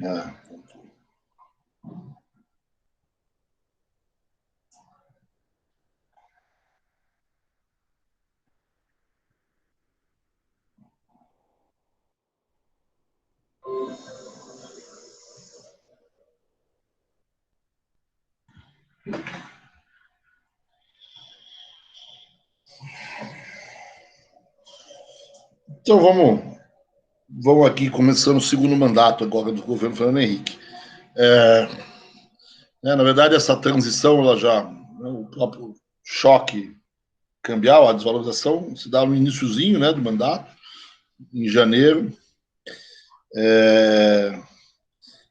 É. Então vamos aqui começando o segundo mandato agora do governo Fernando Henrique. Na verdade, essa transição, ela já, né, o próprio choque cambial, a desvalorização, se dá no iníciozinho, né, do mandato, em janeiro.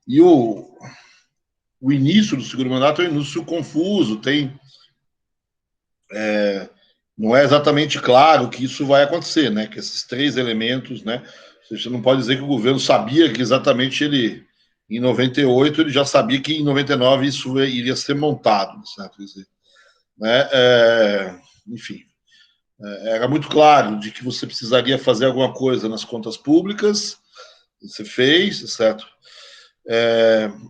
E o início do segundo mandato é um início confuso, não é exatamente claro que isso vai acontecer, né? Que esses três elementos, né? Você não pode dizer que o governo sabia que exatamente em 98, ele já sabia que em 99 isso iria ser montado, certo? Quer dizer, né? Enfim, era muito claro de que você precisaria fazer alguma coisa nas contas públicas, você fez, certo?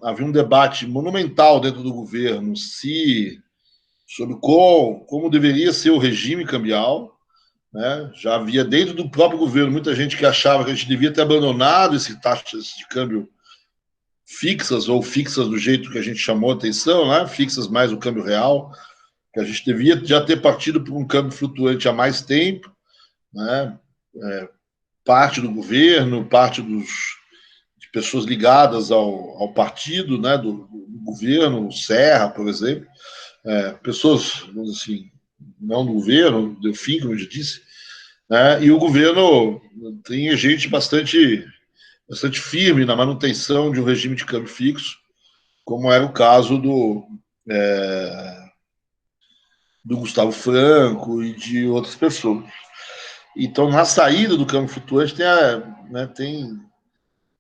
Havia um debate monumental dentro do governo sobre como deveria ser o regime cambial, né? Já havia dentro do próprio governo muita gente que achava que a gente devia ter abandonado esse taxas de câmbio fixas ou fixas do jeito que a gente chamou a atenção, né? Fixas mais o câmbio real, que a gente devia já ter partido por um câmbio flutuante há mais tempo, né? Parte do governo, parte de pessoas ligadas ao partido, né? Do governo, o Serra, por exemplo, pessoas, assim, não do governo, do fim, como eu já disse, né? E o governo tem gente bastante firme na manutenção de um regime de câmbio fixo, como era o caso do Gustavo Franco e de outras pessoas. Então, na saída do câmbio flutuante,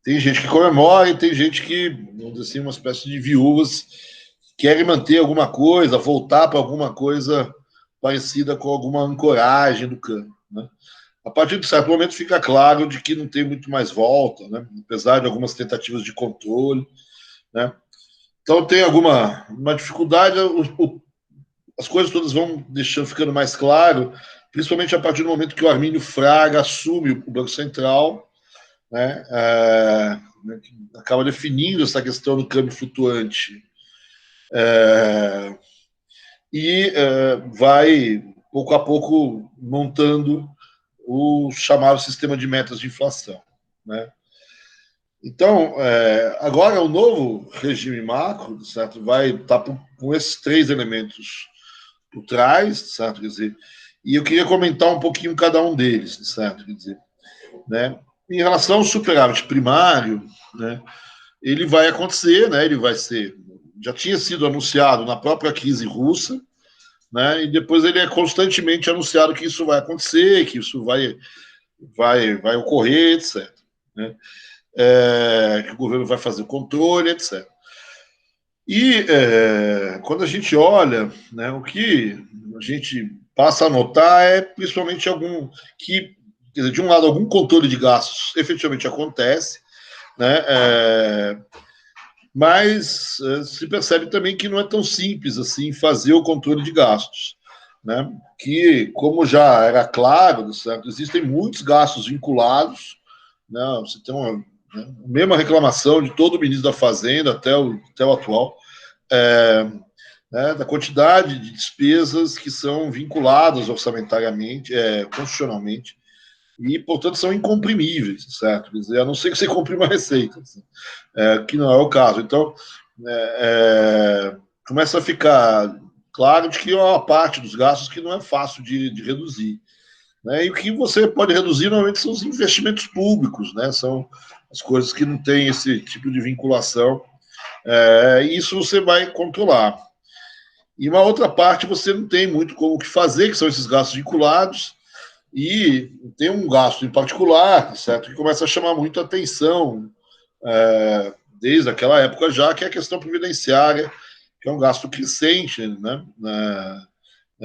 tem gente que comemora e tem gente que, vamos dizer assim, uma espécie de viúvas que querem manter alguma coisa, voltar para alguma coisa parecida com alguma ancoragem do câmbio, né? A partir de certo momento fica claro de que não tem muito mais volta, né? Apesar de algumas tentativas de controle, né? Então tem uma dificuldade, as coisas todas vão deixando ficando mais claro, principalmente a partir do momento que o Armínio Fraga assume o Banco Central, né? Acaba definindo essa questão do câmbio flutuante vai pouco a pouco montando o chamado sistema de metas de inflação, né? Então, agora o novo regime macro, certo, vai estar com esses três elementos por trás, certo? Quer dizer, e eu queria comentar um pouquinho cada um deles, certo? Quer dizer, né? Em relação ao superávit primário, né? Ele vai acontecer, né? Ele vai ser, já tinha sido anunciado na própria crise russa, né? E depois ele é constantemente anunciado que isso vai acontecer, que isso vai ocorrer, etc. Né? Que o governo vai fazer o controle, etc. E quando a gente olha, né, o que a gente passa a notar é principalmente quer dizer, de um lado, algum controle de gastos efetivamente acontece, né, mas se percebe também que não é tão simples assim fazer o controle de gastos, né, que, como já era claro, certo, existem muitos gastos vinculados, né, você tem a mesma reclamação de todo o ministro da Fazenda até o atual, da quantidade de despesas que são vinculadas orçamentariamente, constitucionalmente, e, portanto, são incomprimíveis, certo? Quer dizer, a não ser que você compre uma receita, assim, que não é o caso. Então, começa a ficar claro de que há uma parte dos gastos que não é fácil de reduzir. Né? E o que você pode reduzir normalmente são os investimentos públicos, né? São as coisas que não têm esse tipo de vinculação. Isso você vai controlar. E uma outra parte você não tem muito como o que fazer, que são esses gastos vinculados, e tem um gasto em particular, certo, que começa a chamar muito a atenção desde aquela época já, que é a questão previdenciária, que é um gasto crescente, né,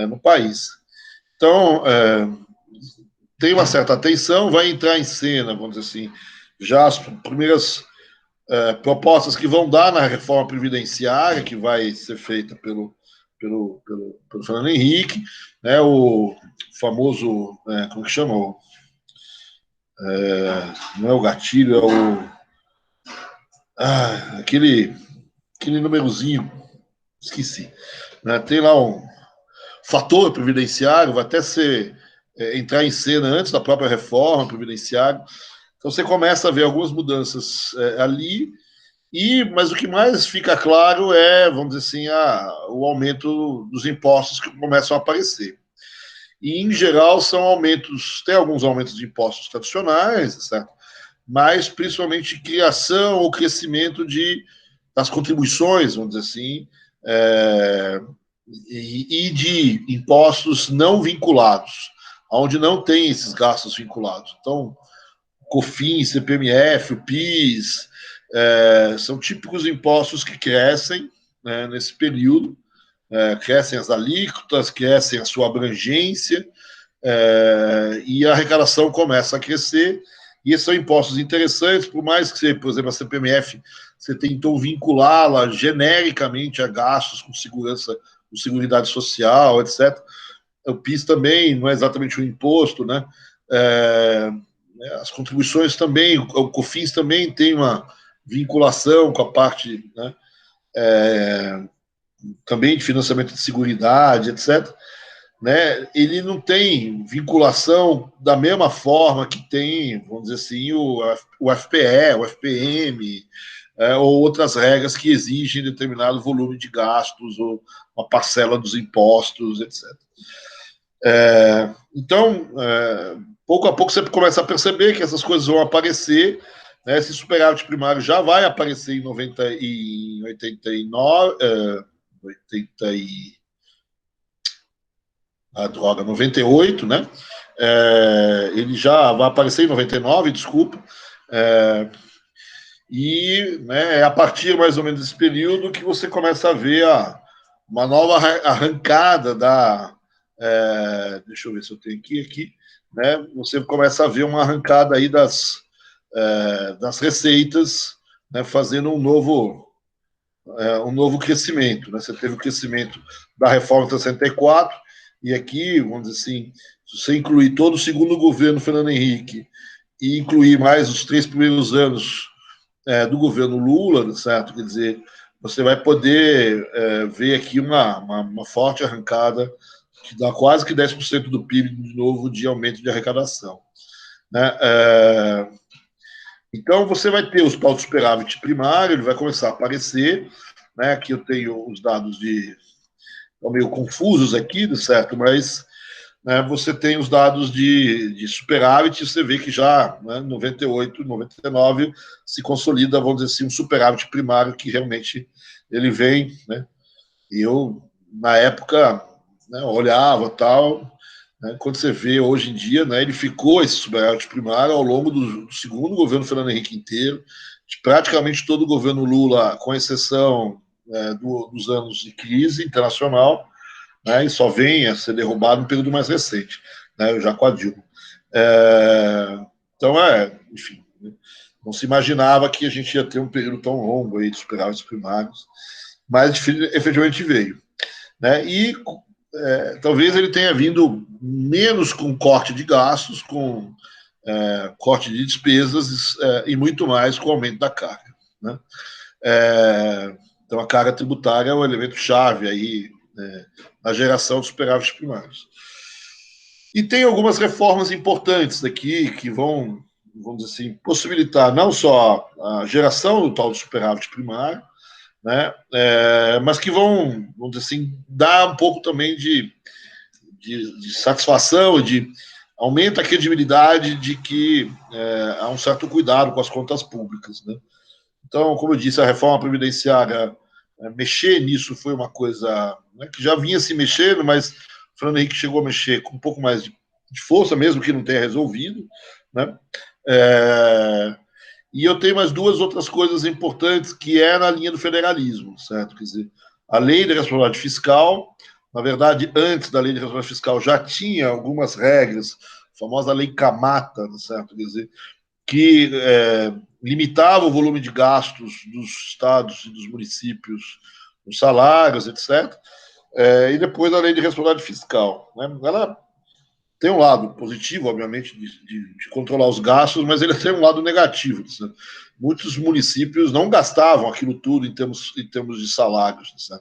no país. Então, tem uma certa atenção, vai entrar em cena, vamos dizer assim, já as primeiras propostas que vão dar na reforma previdenciária, que vai ser feita pelo Fernando Henrique, né, o famoso, como que chama? Não é o gatilho, aquele númerozinho, esqueci. Né, tem lá um fator previdenciário, vai até entrar em cena antes da própria reforma previdenciária. Então você começa a ver algumas mudanças ali, mas o que mais fica claro é, vamos dizer assim, o aumento dos impostos que começam a aparecer. E, em geral, são aumentos, tem alguns aumentos de impostos tradicionais, certo? Mas principalmente criação ou crescimento das contribuições, vamos dizer assim, e de impostos não vinculados, onde não tem esses gastos vinculados. Então, COFINS, CPMF, o PIS, são típicos impostos que crescem, né, nesse período, crescem as alíquotas, crescem a sua abrangência, e a arrecadação começa a crescer, e esses são impostos interessantes, por mais que você, por exemplo, a CPMF, você tentou vinculá-la genericamente a gastos com segurança, com seguridade social, etc. O PIS também não é exatamente um imposto, né? As contribuições também, o COFINS também tem uma vinculação com a parte, né, também de financiamento de seguridade, etc. Né, ele não tem vinculação da mesma forma que tem, vamos dizer assim, o FPE, o FPM, ou outras regras que exigem determinado volume de gastos ou uma parcela dos impostos, etc. Então, pouco a pouco você começa a perceber que essas coisas vão aparecer, né, esse superávit primário já vai aparecer em 89, 98, né? Ele já vai aparecer em 99, desculpa. Né, é a partir mais ou menos desse período que você começa a ver uma nova arrancada deixa eu ver se eu tenho aqui, né? Você começa a ver uma arrancada aí das receitas, né, fazendo um novo crescimento, né? Você teve o crescimento da reforma 64, e aqui, vamos dizer assim, se você incluir todo o segundo governo Fernando Henrique e incluir mais os 3 primeiros anos do governo Lula, certo? Quer dizer, você vai poder ver aqui uma forte arrancada que dá quase que 10% do PIB de novo de aumento de arrecadação, né? Então você vai ter os pautos superávit primário, ele vai começar a aparecer, né? Aqui eu tenho os dados estão meio confusos aqui, certo? Mas, né, você tem os dados de superávit, você vê que já, né, 98, 99, se consolida, vamos dizer assim, um superávit primário que realmente ele vem, né? E eu, na época, né, olhava tal, né, quando você vê hoje em dia, né, ele ficou esse superávit primário ao longo do segundo governo Fernando Henrique inteiro, de praticamente todo o governo Lula, com exceção dos anos de crise internacional, né, e só vem a ser derrubado no período mais recente, né, já com a Dilma. Então, enfim, não se imaginava que a gente ia ter um período tão longo aí de superávites primários, mas efetivamente veio, né, e talvez ele tenha vindo menos com corte de gastos, com corte de despesas e muito mais com o aumento da carga, né? Então, a carga tributária é um elemento chave aí, na geração de superávites primários. E tem algumas reformas importantes aqui que vamos dizer assim, possibilitar não só a geração do tal de superávit primário, né, mas que vamos dizer assim, dar um pouco também de satisfação, de aumenta a credibilidade de que há um certo cuidado com as contas públicas, né? Então, como eu disse, a reforma previdenciária, mexer nisso foi uma coisa, né, que já vinha se mexendo, mas o Fernando Henrique chegou a mexer com um pouco mais de força, mesmo que não tenha resolvido, né? E eu tenho mais duas outras coisas importantes que é na linha do federalismo, certo? Quer dizer, a lei de responsabilidade fiscal, na verdade, antes da lei de responsabilidade fiscal já tinha algumas regras, a famosa lei Camata, certo? Quer dizer, que limitava o volume de gastos dos estados e dos municípios, os salários, etc. E depois a lei de responsabilidade fiscal. Né? Ela tem um lado positivo, obviamente, de controlar os gastos, mas ele tem um lado negativo. Né? Muitos municípios não gastavam aquilo tudo em termos de salários. Né?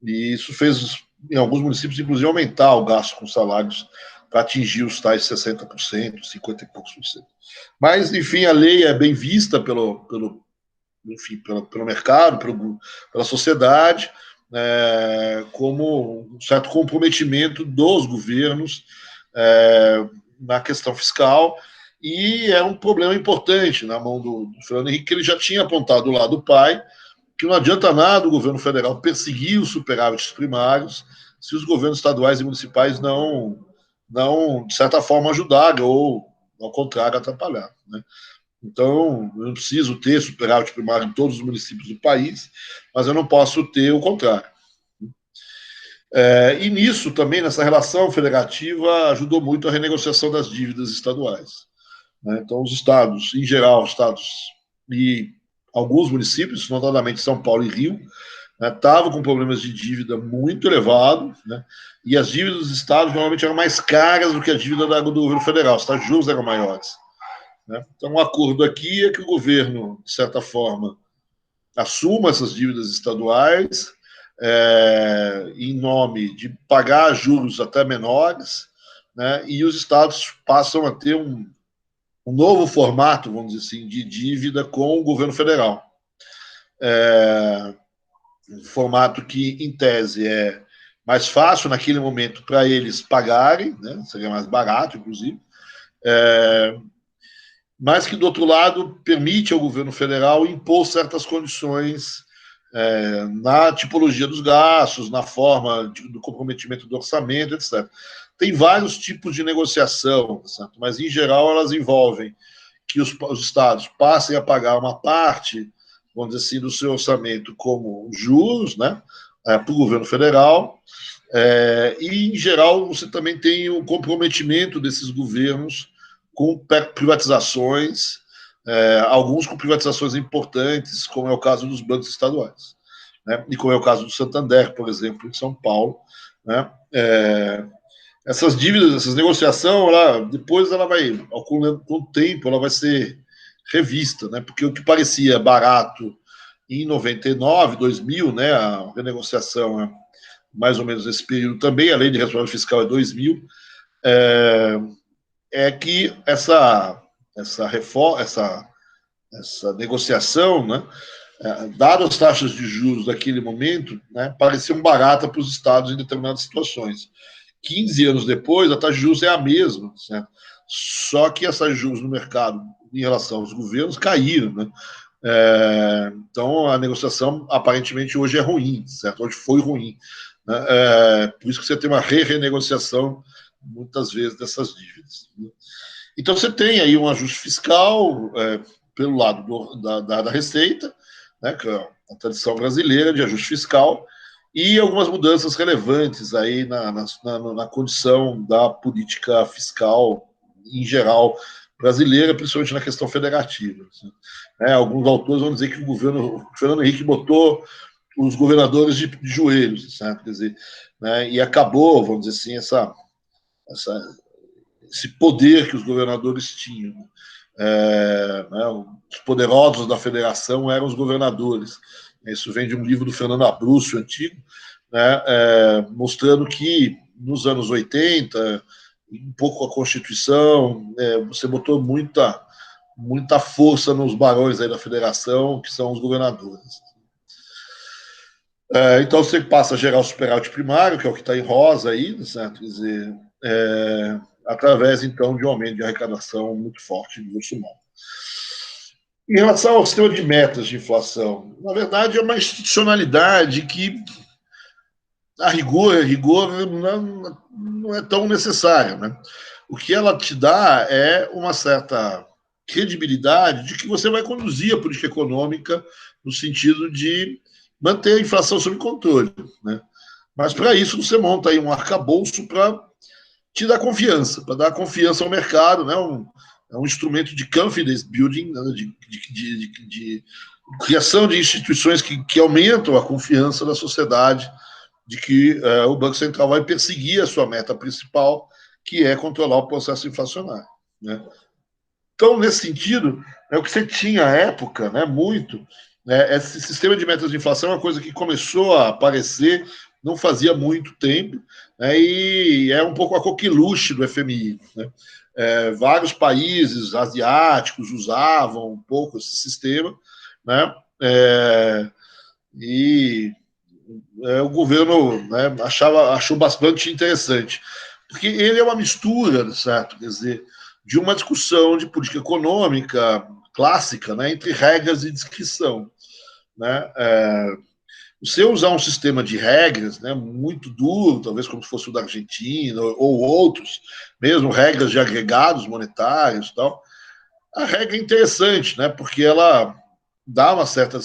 E isso fez, em alguns municípios, inclusive, aumentar o gasto com salários para atingir os tais 60%, 50 e poucos por cento. Mas, enfim, a lei é bem vista pelo mercado, pela sociedade, como um certo comprometimento dos governos na questão fiscal, e é um problema importante na mão do Fernando Henrique, que ele já tinha apontado lá do pai, que não adianta nada o governo federal perseguir os superávites primários se os governos estaduais e municipais não, de certa forma, ajudarem ou, ao contrário, atrapalhar. Né? Então, eu não preciso ter superávit primário em todos os municípios do país, mas eu não posso ter o contrário. E nisso também, nessa relação federativa, ajudou muito a renegociação das dívidas estaduais. Né? Então, os estados, em geral, estados e alguns municípios, notadamente São Paulo e Rio, estavam com problemas de dívida muito elevados, né? E as dívidas dos estados normalmente eram mais caras do que a dívida do governo federal, os juros eram maiores. Né? Então, um acordo aqui é que o governo, de certa forma, assuma essas dívidas estaduais em nome de pagar juros até menores, né? E os estados passam a ter um novo formato, vamos dizer assim, de dívida com o governo federal. Um formato que, em tese, é mais fácil naquele momento para eles pagarem, né? Seria mais barato, inclusive, mas que, do outro lado, permite ao governo federal impor certas condições na tipologia dos gastos, na forma do comprometimento do orçamento, etc. Tem vários tipos de negociação, certo? Mas, em geral, elas envolvem que os estados passem a pagar uma parte, vamos dizer assim, do seu orçamento como juros, né, para o governo federal, e, em geral, você também tem o comprometimento desses governos com privatizações, alguns com privatizações importantes, como é o caso dos bancos estaduais, né, e como é o caso do Santander, por exemplo, em São Paulo. Né, essas dívidas, essas negociações, depois ela vai, com o tempo, ela vai ser revista, né? Porque o que parecia barato em 99, 2000, né? A renegociação é mais ou menos nesse período também, a lei de responsabilidade fiscal é 2000, que essa reforma, essa negociação, né? Dadas as taxas de juros daquele momento, né? Pareciam barata para os estados em determinadas situações. 15 anos depois, a taxa de juros é a mesma, certo? Só que as taxas de juros no mercado, em relação aos governos, caíram, né? Então, a negociação, aparentemente, hoje é ruim, certo? Hoje foi ruim. Né? Por isso que você tem uma renegociação, muitas vezes, dessas dívidas. Né? Então, você tem aí um ajuste fiscal pelo lado da Receita, né, que é a tradição brasileira de ajuste fiscal, e algumas mudanças relevantes aí na condição da política fiscal em geral brasileira, principalmente na questão federativa. Assim. Alguns autores vão dizer que o Fernando Henrique botou os governadores de joelhos, certo? Quer dizer, né, e acabou, vamos dizer assim, esse poder que os governadores tinham. Os poderosos da federação eram os governadores. Isso vem de um livro do Fernando Abruzzo, antigo, né, mostrando que nos anos 80, um pouco a Constituição, você botou muita força nos barões aí da federação, que são os governadores. Então você passa a gerar o superávit primário, que é o que está em rosa aí, certo? Quer dizer, através, então, de um aumento de arrecadação muito forte do bolso-mal. Em relação ao sistema de metas de inflação, na verdade, é uma institucionalidade que, a rigor não é tão necessária. Né? O que ela te dá é uma certa credibilidade de que você vai conduzir a política econômica no sentido de manter a inflação sob controle. Né? Mas, para isso, você monta aí um arcabouço para te dar confiança, para dar confiança ao mercado, né? é um instrumento de confidence building, né, de criação de instituições que aumentam a confiança da sociedade de que o Banco Central vai perseguir a sua meta principal, que é controlar o processo inflacionário. Né? Então, nesse sentido, é o que você tinha à época, né, muito, né, esse sistema de metas de inflação é uma coisa que começou a aparecer não fazia muito tempo, né, e é um pouco a coqueluche do FMI. Né? Vários países asiáticos usavam um pouco esse sistema, né, e o governo, né, achou bastante interessante, porque ele é uma mistura, certo? Quer dizer, de uma discussão de política econômica clássica, né, entre regras e discrição. Né? Você usar um sistema de regras, né, muito duro, talvez como se fosse o da Argentina, ou outros, mesmo regras de agregados monetários e tal, a regra é interessante, né, porque ela dá uma certa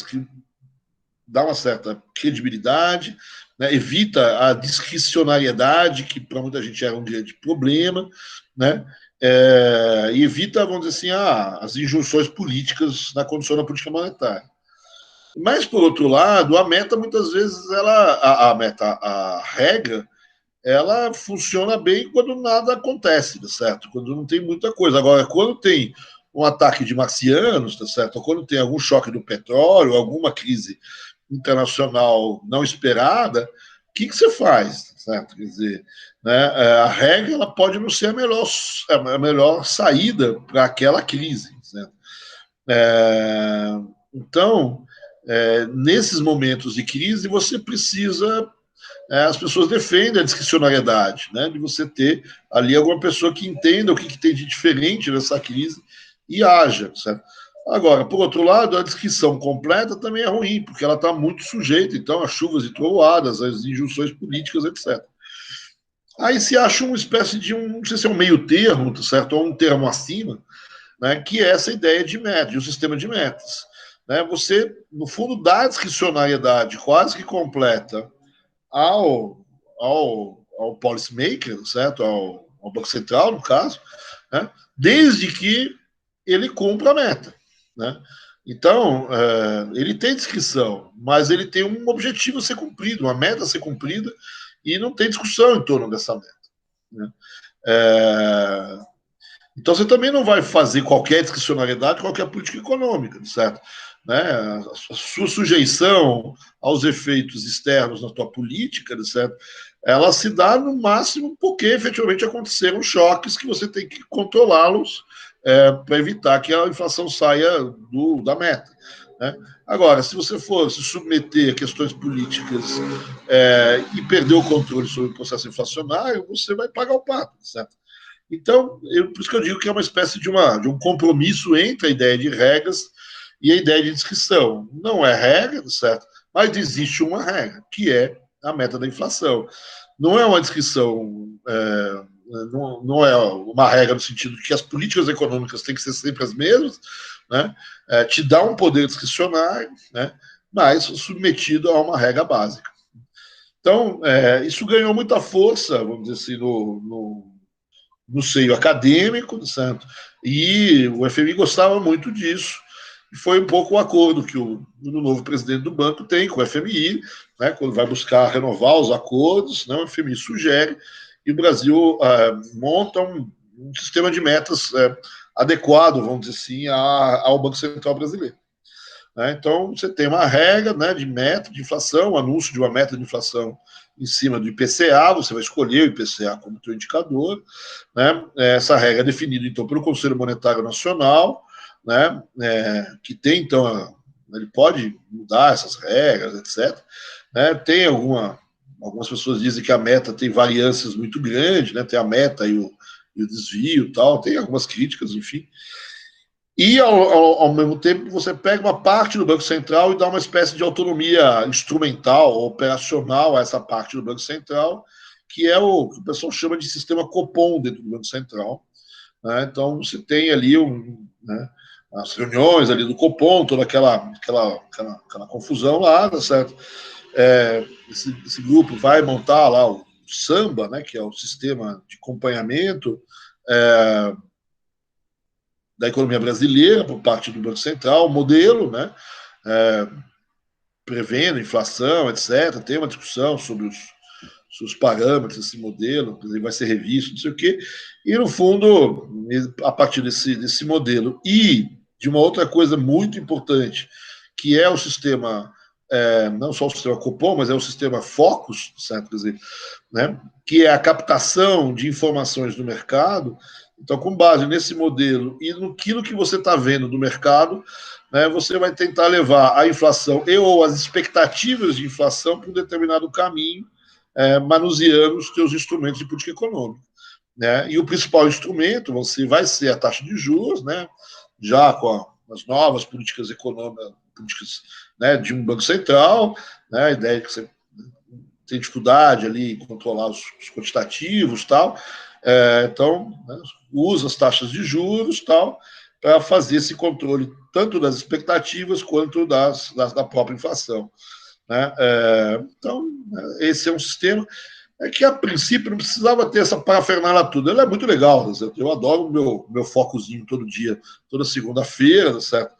credibilidade, né, evita a discricionariedade, que para muita gente era um grande problema, né, e evita, vamos dizer assim, as injunções políticas na condução da política monetária. Mas, por outro lado, a meta, muitas vezes, a regra, ela funciona bem quando nada acontece, tá certo? Quando não tem muita coisa. Agora, quando tem um ataque de marcianos, tá certo? Ou quando tem algum choque do petróleo, alguma crise internacional não esperada, o que você faz, certo? Quer dizer, né, a regra ela pode não ser a melhor saída para aquela crise, certo? Então, nesses momentos de crise, você precisa as pessoas defendem a discricionariedade, né, de você ter ali alguma pessoa que entenda o que tem de diferente nessa crise e haja, certo? Agora, por outro lado, a descrição completa também é ruim, porque ela está muito sujeita, então, a chuvas e trovoadas, às injunções políticas, etc. Aí se acha uma espécie de não sei se é um meio termo, certo? Ou um termo acima, né, que é essa ideia de meta, de um sistema de metas. Né? Você, no fundo, dá a discricionariedade quase que completa ao policymaker, certo? Ao Banco Central, no caso, né? Desde que ele cumpra a meta. Né? Então, ele tem descrição, mas ele tem um objetivo a ser cumprido, uma meta a ser cumprida, e não tem discussão em torno dessa meta. Né? Então, você também não vai fazer qualquer discricionariedade, qualquer política econômica, certo? Né? A sua sujeição aos efeitos externos na tua política, certo? Ela se dá no máximo porque efetivamente aconteceram choques que você tem que controlá-los para evitar que a inflação saia da meta. Né? Agora, se você for se submeter a questões políticas e perder o controle sobre o processo inflacionário, você vai pagar o pato, certo? Então, por isso que eu digo que é uma espécie de um compromisso entre a ideia de regras e a ideia de descrição. Não é regra, certo? Mas existe uma regra, que é a meta da inflação. Não é uma descrição, não é uma regra no sentido de que as políticas econômicas têm que ser sempre as mesmas, né? Te dá um poder discricionário, né? Mas submetido a uma regra básica. Então, isso ganhou muita força, vamos dizer assim, no seio acadêmico, certo? E o FMI gostava muito disso. E foi um pouco o acordo que o novo presidente do banco tem com o FMI, né, quando vai buscar renovar os acordos, né, o FMI sugere, e o Brasil monta um sistema de metas adequado, vamos dizer assim, ao Banco Central brasileiro. Então, você tem uma regra, né, de meta de inflação, anúncio de uma meta de inflação em cima do IPCA, você vai escolher o IPCA como teu indicador. Né? Essa regra é definida, então, pelo Conselho Monetário Nacional, né, que tem, então, ele pode mudar essas regras, etc. Né? Tem algumas pessoas dizem que a meta tem variâncias muito grandes, né? Tem a meta e o desvio e tal, tem algumas críticas, enfim. E, ao mesmo tempo, você pega uma parte do Banco Central e dá uma espécie de autonomia instrumental, operacional a essa parte do Banco Central, que é o que o pessoal chama de sistema Copom dentro do Banco Central. Né? Então, você tem ali né, as reuniões ali do Copom, toda aquela confusão lá, tá certo? Esse grupo vai montar lá o SAMBA, né, que é o sistema de acompanhamento, da economia brasileira por parte do Banco Central, o modelo, né, prevendo inflação, etc. Tem uma discussão sobre os parâmetros desse modelo, que vai ser revisto, não sei o quê. E, no fundo, a partir desse modelo e de uma outra coisa muito importante, que é o sistema, não só o sistema Copom, mas é o sistema Focus, certo? Quer dizer, né, que é a captação de informações do mercado. Então, com base nesse modelo e no que você está vendo do mercado, né, você vai tentar levar a inflação ou as expectativas de inflação para um determinado caminho, manuseando os seus instrumentos de política econômica. Né? E o principal instrumento vai ser a taxa de juros, né? Já com as novas políticas econômicas, políticas, né, de um banco central, né? A ideia é que você tem dificuldade ali em controlar os quantitativos, tal. Então, né, usa as taxas de juros, tal, para fazer esse controle tanto das expectativas quanto da própria inflação. Né? Então, esse é um sistema que, a princípio, não precisava ter essa parafernália toda. Ele é muito legal, né? Eu adoro o meu focozinho todo dia, toda segunda-feira, certo?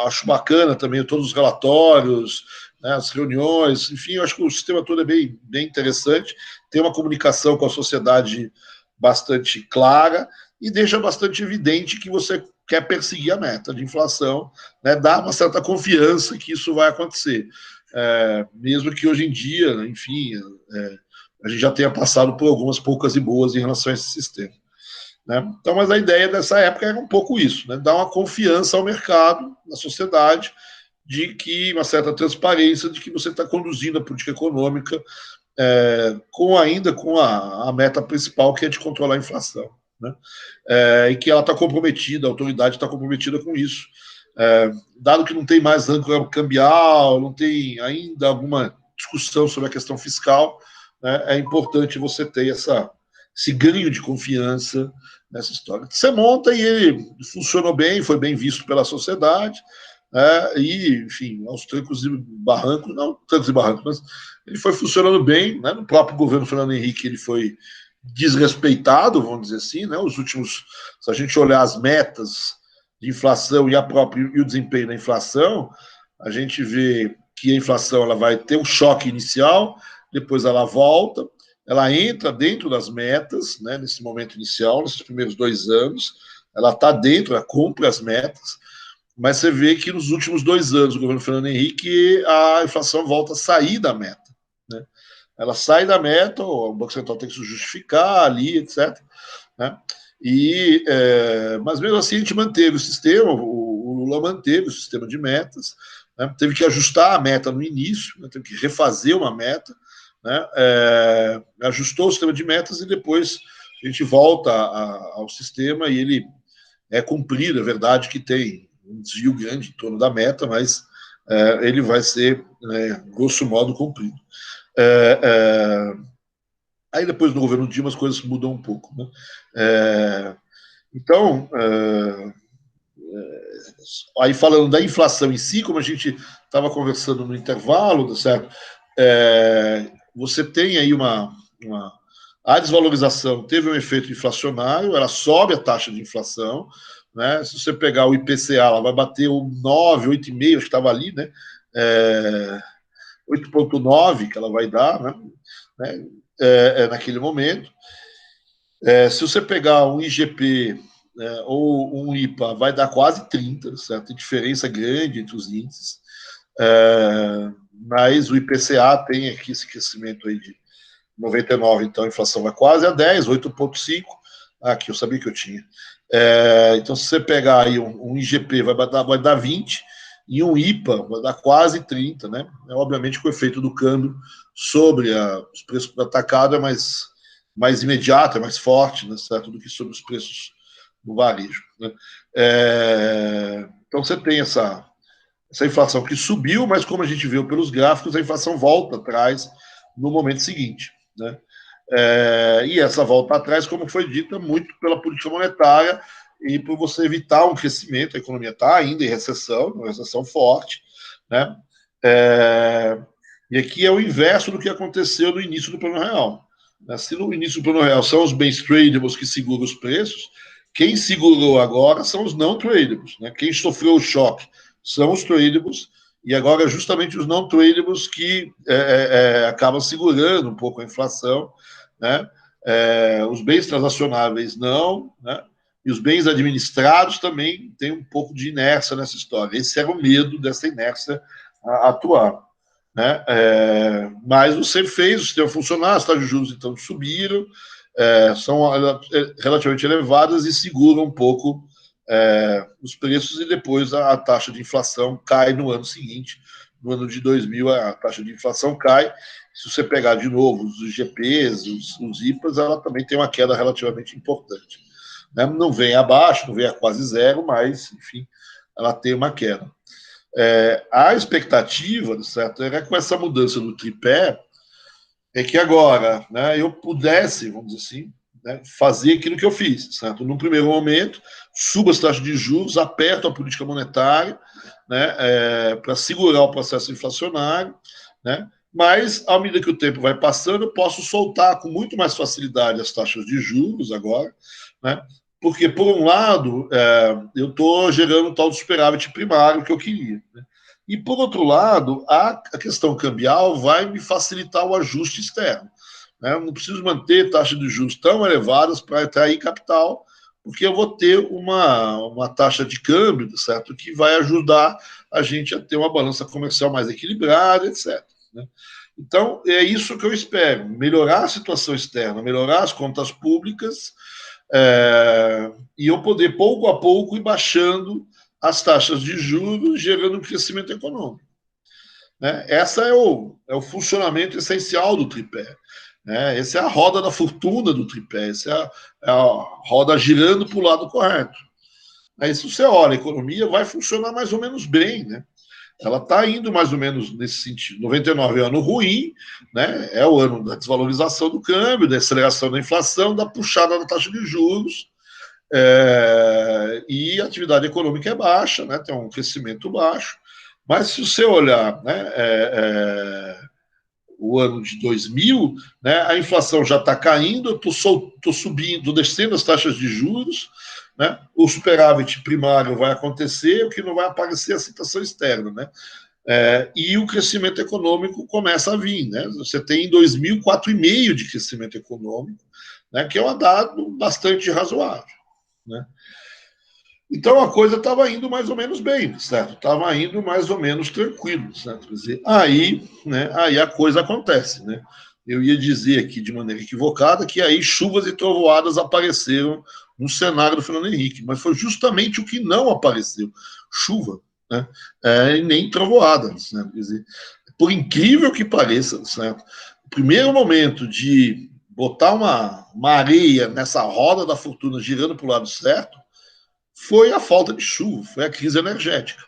Acho bacana também todos os relatórios, né, as reuniões, enfim, eu acho que o sistema todo é bem, bem interessante, tem uma comunicação com a sociedade bastante clara e deixa bastante evidente que você quer perseguir a meta de inflação, né, dá uma certa confiança que isso vai acontecer. Mesmo que hoje em dia, enfim, a gente já tenha passado por algumas poucas e boas em relação a esse sistema. Né? Então, mas a ideia dessa época era um pouco isso, né? Dar uma confiança ao mercado, na sociedade, de que uma certa transparência de que você está conduzindo a política econômica ainda com a meta principal, que é de controlar a inflação. Né? E que ela está comprometida, a autoridade está comprometida com isso. Dado que não tem mais âncora cambial, não tem ainda alguma discussão sobre a questão fiscal, né, é importante você ter esse ganho de confiança nessa história. Você monta e ele funcionou bem, foi bem visto pela sociedade, e, enfim, aos trancos e barrancos, não trancos e barrancos, mas ele foi funcionando bem, né? No próprio governo Fernando Henrique ele foi desrespeitado, vamos dizer assim, né? Os últimos, se a gente olhar as metas de inflação e o desempenho da inflação, a gente vê que a inflação ela vai ter um choque inicial, depois ela volta, ela entra dentro das metas, né, nesse momento inicial, nesses primeiros 2 anos, ela está dentro, ela cumpre as metas, mas você vê que nos últimos 2 anos do governo Fernando Henrique, a inflação volta a sair da meta. Né? Ela sai da meta, o Banco Central tem que se justificar ali, etc. Né? Mas mesmo assim a gente manteve o sistema, o Lula manteve o sistema de metas, né? Teve que ajustar a meta no início, né? Teve que refazer uma meta, né? Ajustou o sistema de metas e depois a gente volta ao sistema e ele é cumprido. É verdade que tem um desvio grande em torno da meta, mas ele vai ser, grosso modo, cumprido. Aí depois no governo Dilma as coisas mudam um pouco. Né? Então, aí falando da inflação em si, como a gente estava conversando no intervalo, certo? Você tem aí a desvalorização teve um efeito inflacionário, ela sobe a taxa de inflação, né? Se você pegar o IPCA, ela vai bater o 9, 8,5, acho que estava ali, né? 8,9 que ela vai dar, né? Naquele momento. Se você pegar um IGP ou um IPA, vai dar quase 30, certo? Tem diferença grande entre os índices. Mas o IPCA tem aqui esse crescimento aí de 99, então a inflação vai quase a 10, 8,5. Aqui, eu sabia que eu tinha. Então, se você pegar aí um IGP, vai dar 20, e um IPA vai dar quase 30, né? Obviamente que o efeito do câmbio sobre os preços do atacado é mais imediato, é mais forte, né, certo? Do que sobre os preços do varejo. Né? Então, você tem essa inflação que subiu, mas como a gente viu pelos gráficos, a inflação volta atrás no momento seguinte. Né? E essa volta atrás, como foi dita, muito pela política monetária e por você evitar um crescimento. A economia está ainda em recessão, uma recessão forte. Né? E aqui é o inverso do que aconteceu no início do Plano Real. Se no início do Plano Real são os bens tradables que seguram os preços, Quem segurou agora são os não tradables, né? Quem sofreu o choque são os tradables, e agora justamente os não tradables que acabam segurando um pouco a inflação, né? Os bens transacionáveis não, né? E os bens administrados também têm um pouco de inércia nessa história. Esse era o medo dessa inércia atuar. Né? Mas você fez o sistema funcionar, as taxas de juros então subiram, são relativamente elevadas e seguram um pouco os preços, e depois a taxa de inflação cai no ano seguinte. No ano de 2000, a taxa de inflação cai. Se você pegar de novo os GPs, os IPAs, ela também tem uma queda relativamente importante. Né? Não vem abaixo, não vem a quase zero, mas, enfim, ela tem uma queda. A expectativa, certo, era com essa mudança do tripé, é que agora, né, eu pudesse, vamos dizer assim, né, fazer aquilo que eu fiz, certo? No primeiro momento, suba as taxas de juros, aperto a política monetária, né, para segurar o processo inflacionário, né? Mas, à medida que o tempo vai passando, eu posso soltar com muito mais facilidade as taxas de juros agora, né? Porque, por um lado, eu estou gerando o tal do superávit primário que eu queria, né? E, por outro lado, a questão cambial vai me facilitar o ajuste externo. Né? Eu não preciso manter taxas de juros tão elevadas para atrair capital, porque eu vou ter uma taxa de câmbio, certo, que vai ajudar a gente a ter uma balança comercial mais equilibrada, etc. Né? Então, é isso que eu espero, melhorar a situação externa, melhorar as contas públicas, e eu poder, pouco a pouco, ir baixando as taxas de juros, gerando um crescimento econômico. Né? Essa é o funcionamento essencial do tripé. Né? Essa é a roda da fortuna do tripé, essa é a roda girando para o lado correto. Aí, se você olha, a economia vai funcionar mais ou menos bem, né? Ela está indo mais ou menos nesse sentido. 99 é ano ruim, né? É o ano da desvalorização do câmbio, da aceleração da inflação, da puxada da taxa de juros, e a atividade econômica é baixa, né? Tem um crescimento baixo. Mas se você olhar, né, o ano de 2000, né, a inflação já está caindo, eu estou subindo, estou descendo as taxas de juros, né, o superávit primário vai acontecer, o que não vai aparecer é a situação externa. Né? E o crescimento econômico começa a vir. Né? Você tem em 2000 4,5% de crescimento econômico, né, que é um dado bastante razoável. Né? Então a coisa estava indo mais ou menos bem, certo? Estava indo mais ou menos tranquilo, certo? Quer dizer, aí a coisa acontece, né? Eu ia dizer aqui de maneira equivocada que aí chuvas e trovoadas apareceram no cenário do Fernando Henrique, mas foi justamente o que não apareceu: chuva, né? E nem trovoadas, né? Quer dizer, por incrível que pareça, certo? O primeiro momento de botar uma areia nessa roda da fortuna girando para o lado certo foi a falta de chuva, foi a crise energética.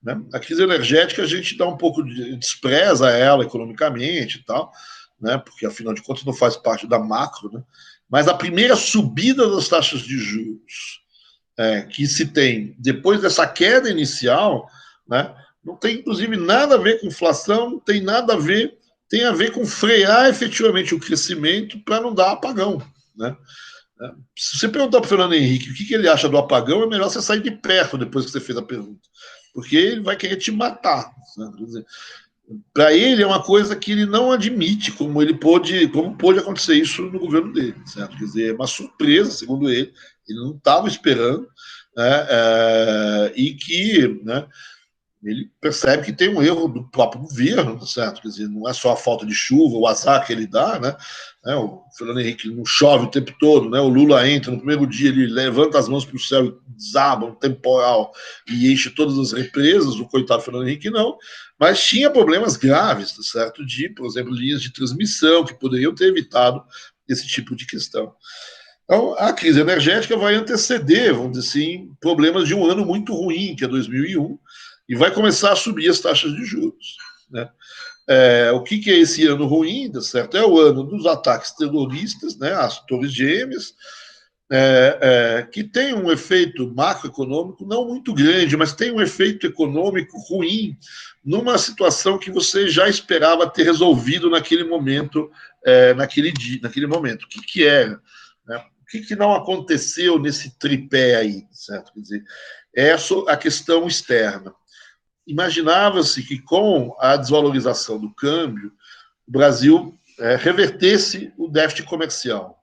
Né? A crise energética a gente dá um pouco de despreza ela economicamente e tal, né? Porque afinal de contas não faz parte da macro, né? Mas a primeira subida das taxas de juros que se tem depois dessa queda inicial, né? Não tem inclusive nada a ver com inflação, não tem nada a ver, tem a ver com frear efetivamente o crescimento para não dar apagão, né? Se você perguntar para o Fernando Henrique o que ele acha do apagão, é melhor você sair de perto depois que você fez a pergunta, porque ele vai querer te matar. Né? Para ele é uma coisa que ele não admite, como pôde acontecer isso no governo dele. Certo? Quer dizer, é uma surpresa, segundo ele não estava esperando, né? E que, né, ele percebe que tem um erro do próprio governo, certo? Quer dizer, não é só a falta de chuva, o azar que ele dá, né? O Fernando Henrique não chove o tempo todo, né? O Lula entra no primeiro dia, ele levanta as mãos para o céu e desaba um temporal e enche todas as represas, o coitado Fernando Henrique não, mas tinha problemas graves, certo? De, por exemplo, linhas de transmissão que poderiam ter evitado esse tipo de questão. Então, a crise energética vai anteceder, vamos dizer assim, problemas de um ano muito ruim, que é 2001, e vai começar a subir as taxas de juros. Né? O que é esse ano ruim, certo? É o ano dos ataques terroristas, né, às Torres Gêmeas, que tem um efeito macroeconômico não muito grande, mas tem um efeito econômico ruim numa situação que você já esperava ter resolvido naquele momento, naquele momento. O que era? Né? que não aconteceu nesse tripé aí, certo? Quer dizer, é a questão externa. Imaginava-se que com a desvalorização do câmbio, o Brasil revertesse o déficit comercial.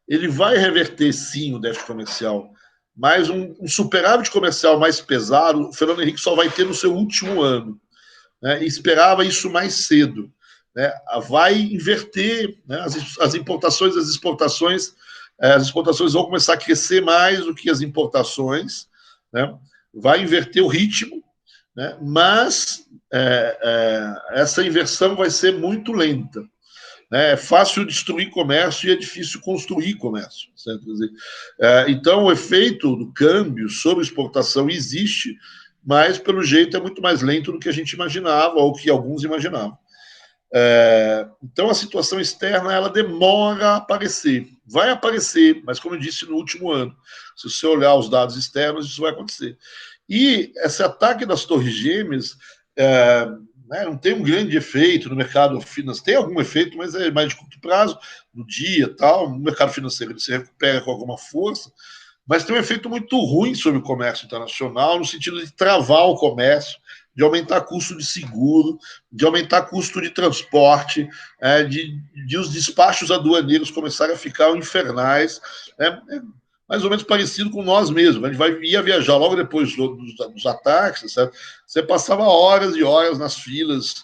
Ele vai reverter, sim, o déficit comercial, mas um superávit comercial mais pesado, o Fernando Henrique só vai ter no seu último ano, né? E esperava isso mais cedo, né? Vai inverter, né? As importações, as exportações vão começar a crescer mais do que as importações, né? Vai inverter o ritmo, né? Mas essa inversão vai ser muito lenta. É fácil destruir comércio e é difícil construir comércio. Certo? Quer dizer, então, o efeito do câmbio sobre exportação existe, mas, pelo jeito, é muito mais lento do que a gente imaginava, ou que alguns imaginavam. Então, a situação externa ela demora a aparecer. Vai aparecer, mas, como eu disse, no último ano. Se você olhar os dados externos, isso vai acontecer. E esse ataque das torres gêmeas não tem um grande efeito no mercado financeiro. Tem algum efeito, mas é mais de curto prazo, no dia tal. No mercado financeiro ele se recupera com alguma força, mas tem um efeito muito ruim sobre o comércio internacional, no sentido de travar o comércio, de aumentar custo de seguro, de aumentar custo de transporte, de os despachos aduaneiros começarem a ficar infernais. Mais ou menos parecido com nós mesmos. A gente ia viajar logo depois dos ataques, certo? Você passava horas e horas nas filas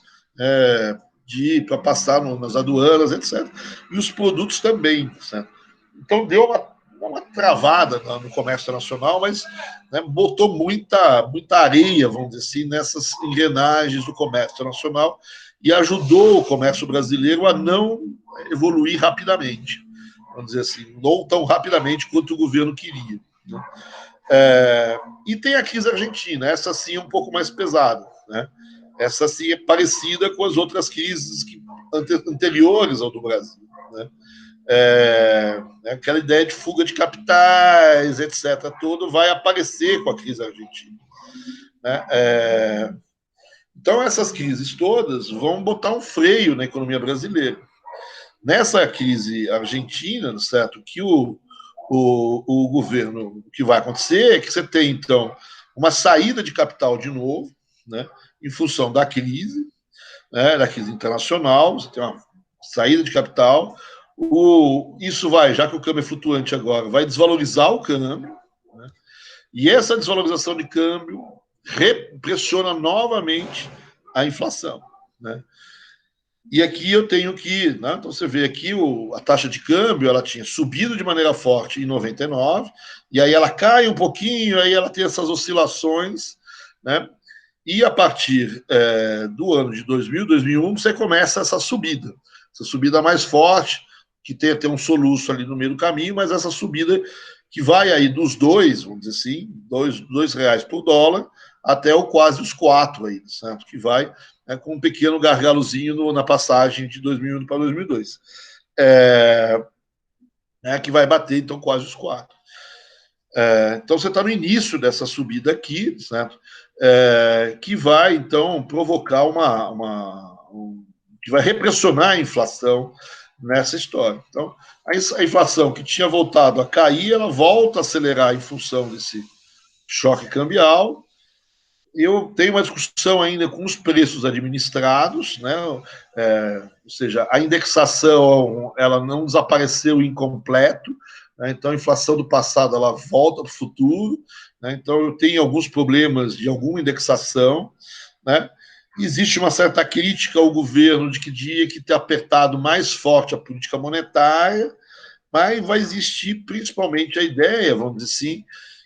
para passar nas aduanas, etc. E os produtos também, certo? Então deu uma travada no comércio nacional, mas botou muita areia, vamos dizer assim, nessas engrenagens do comércio nacional e ajudou o comércio brasileiro a não evoluir rapidamente, vamos dizer assim, não tão rapidamente quanto o governo queria. Né? E tem a crise argentina, essa sim é um pouco mais pesada, né? Essa sim é parecida com as outras crises anteriores ao do Brasil, né? Aquela ideia de fuga de capitais, etc., tudo vai aparecer com a crise argentina. Né? Então, essas crises todas vão botar um freio na economia brasileira. Nessa crise argentina, certo, que o governo, o que vai acontecer é que você tem, então, uma saída de capital de novo, né, em função da crise internacional, você tem uma saída de capital, isso vai, já que o câmbio é flutuante agora, vai desvalorizar o câmbio, né, e essa desvalorização de câmbio pressiona novamente a inflação, né? E aqui eu tenho que, né, então você vê aqui a taxa de câmbio, ela tinha subido de maneira forte em 99, e aí ela cai um pouquinho, aí ela tem essas oscilações, né? E a partir do ano de 2000, 2001, você começa essa subida mais forte, que tem até um soluço ali no meio do caminho, mas essa subida que vai aí dos vamos dizer assim, R$ 2 por dólar, até quase os 4 aí, certo? Que vai com um pequeno gargalozinho na passagem de 2001 para 2002. Que vai bater, então, quase os 4. Então, você está no início dessa subida aqui, certo? Que vai, então, provocar que vai repressionar a inflação nessa história. Então, a inflação que tinha voltado a cair, ela volta a acelerar em função desse choque cambial. Eu tenho uma discussão ainda com os preços administrados, né? Ou seja, a indexação ela não desapareceu incompleto, né? Então a inflação do passado ela volta para o futuro, né? Então eu tenho alguns problemas de alguma indexação, né? Existe uma certa crítica ao governo de que tinha que ter apertado mais forte a política monetária, mas vai existir principalmente a ideia, vamos dizer assim,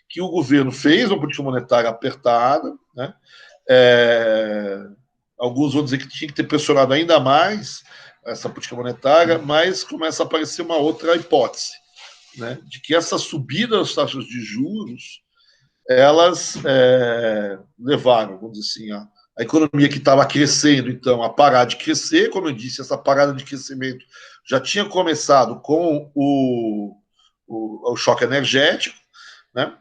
que o governo fez uma política monetária apertada, né? Alguns vão dizer que tinha que ter pressionado ainda mais essa política monetária, mas começa a aparecer uma outra hipótese, né? De que essa subida das taxas de juros, elas levaram, vamos dizer assim, a economia que estava crescendo, então, a parar de crescer. Como eu disse, essa parada de crescimento já tinha começado com o choque energético, né?